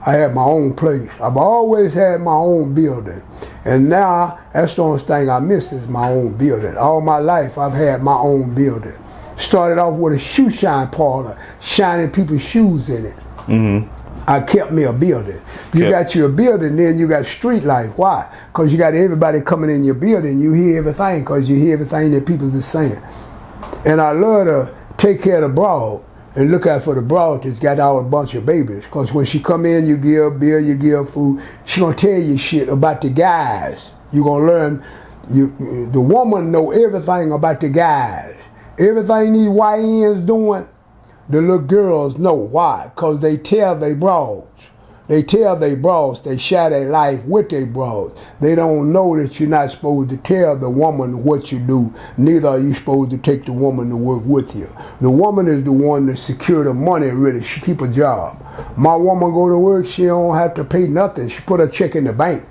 Speaker 3: I have my own place. I've always had my own building. And now, that's the only thing I miss is my own building. All my life, I've had my own building. Started off with a shoe shine parlor, shining people's shoes in it. I kept me a building. You got your building, then you got street life. Why? Because you got everybody coming in your building. You hear everything because you hear everything that people are saying. And I love to take care of the broad and look out for the broad that's got out a bunch of babies. Because when she come in, you give her beer, you give her food. She gonna tell you shit about the guys. You gonna learn. The woman know everything about the guys. Everything these YNs doing, the little girls know. Why? Because they tell they broads. They tell they broads, they share their life with their broads. They don't know that you're not supposed to tell the woman what you do. Neither are you supposed to take the woman to work with you. The woman is the one that secure the money, really. She keep a job. My woman go to work, she don't have to pay nothing. She put her check in the bank.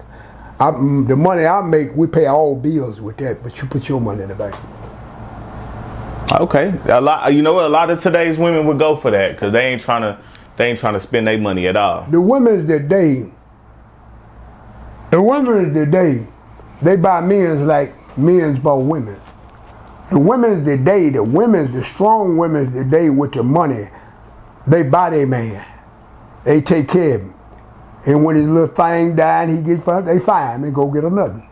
Speaker 3: The money I make, we pay all bills with that, but you put your money in the bank.
Speaker 1: Okay, a lot. You know what? A lot of today's women would go for that because they ain't trying to spend their money at all.
Speaker 3: The women's today, they buy men's like men's bought women. The women's today, the strong women's today with the money, they buy their man. They take care of him. And when his little thing die and he gets fired, they fire him and go get another.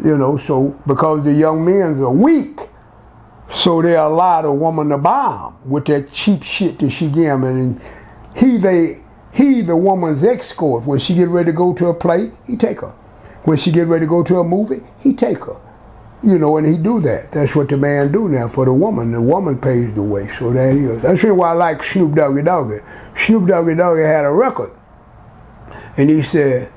Speaker 3: You know, so because the young men are weak, so they allow the woman to buy them with that cheap shit that she give him. And he the woman's escort. When she get ready to go to a play, he take her. When she get ready to go to a movie, he take her. You know, and he do that. That's what the man do now for the woman. The woman pays the way. So that is. That's why I like Snoop Doggy Doggy. Snoop Doggy Doggy had a record. And he said,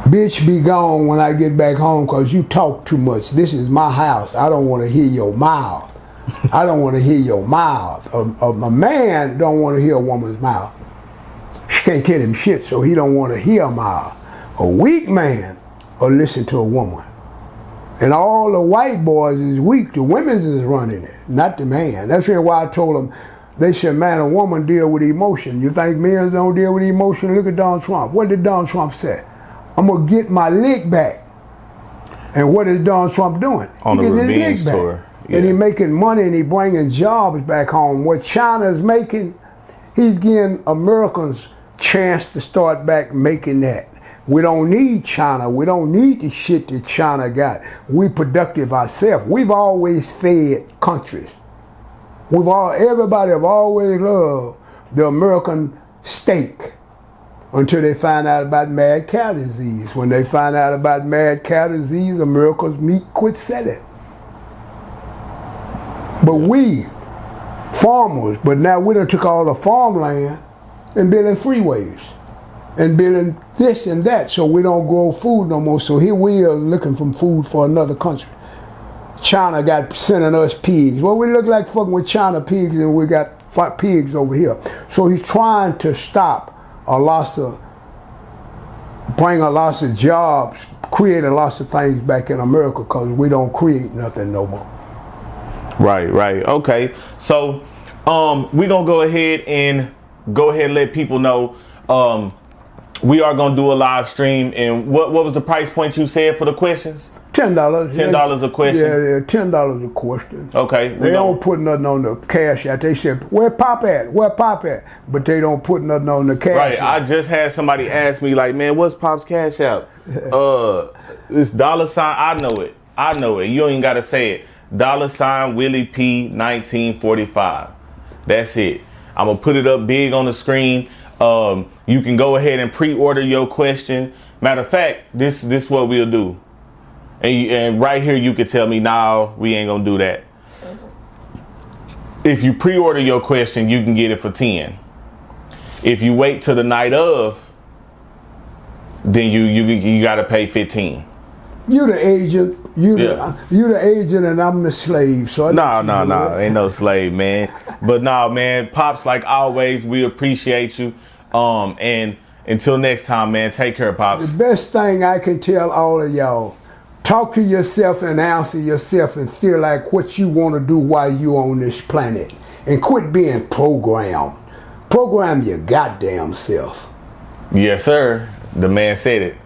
Speaker 3: "Bitch, be gone when I get back home because you talk too much. This is my house. I don't want to hear your mouth. I don't want to hear your mouth." A man don't want to hear a woman's mouth. She can't tell him shit, so he don't want to hear a mouth. A weak man will listen to a woman. And all the white boys is weak. The women's is running it, not the man. That's why I told them, they said, man, a woman deal with emotion. You think men don't deal with emotion? Look at Donald Trump. What did Donald Trump say? I'm going to get my lick back. And what is Donald Trump doing?
Speaker 1: On a revenge tour.
Speaker 3: Yeah. And he making money and he bringing jobs back home. What China's making, he's giving Americans chance to start back making that. We don't need China. We don't need the shit that China got. We productive ourselves. We've always fed countries. Everybody have always loved the American steak until they find out about mad cow disease. When they find out about mad cow disease, America's meat quit selling. But we, farmers, but now we done took all the farmland and building freeways and building this and that, so we don't grow food no more. So here we are looking for food for another country. China got sending us pigs. Well, we look like fucking with China pigs and we got pigs over here. So he's trying to stop bring a loss of jobs, create a loss of things back in America because we don't create nothing no more.
Speaker 1: Right. Okay. So we're going to go ahead and let people know we are going to do a live stream. And what was the price point you said for the questions?
Speaker 3: $10.
Speaker 1: $10 a question?
Speaker 3: Yeah, $10 a question.
Speaker 1: Okay.
Speaker 3: They don't put nothing on the cash out. They said, where Pop at? Where Pop at? But they don't put nothing on the cash
Speaker 1: Right.
Speaker 3: out.
Speaker 1: I just had somebody ask me, like, man, what's Pop's cash out? This $. I know it. You don't even got to say it. $ Willie P 1945. That's it. I'm going to put it up big on the screen. You can go ahead and pre-order your question. Matter of fact, this is what we'll do. And right here, you could tell me, nah, we ain't gonna do that. If you pre-order your question, you can get it for 10. If you wait till the night of, then you gotta pay 15.
Speaker 3: You the agent. You the agent, and I'm the slave. So
Speaker 1: no, ain't no slave, man. But man, Pops, like always, we appreciate you. And until next time, man, take care, Pops.
Speaker 3: The best thing I can tell all of y'all. Talk to yourself and answer yourself and feel like what you want to do while you're on this planet. And quit being programmed. Program your goddamn self.
Speaker 1: Yes, sir. The man said it.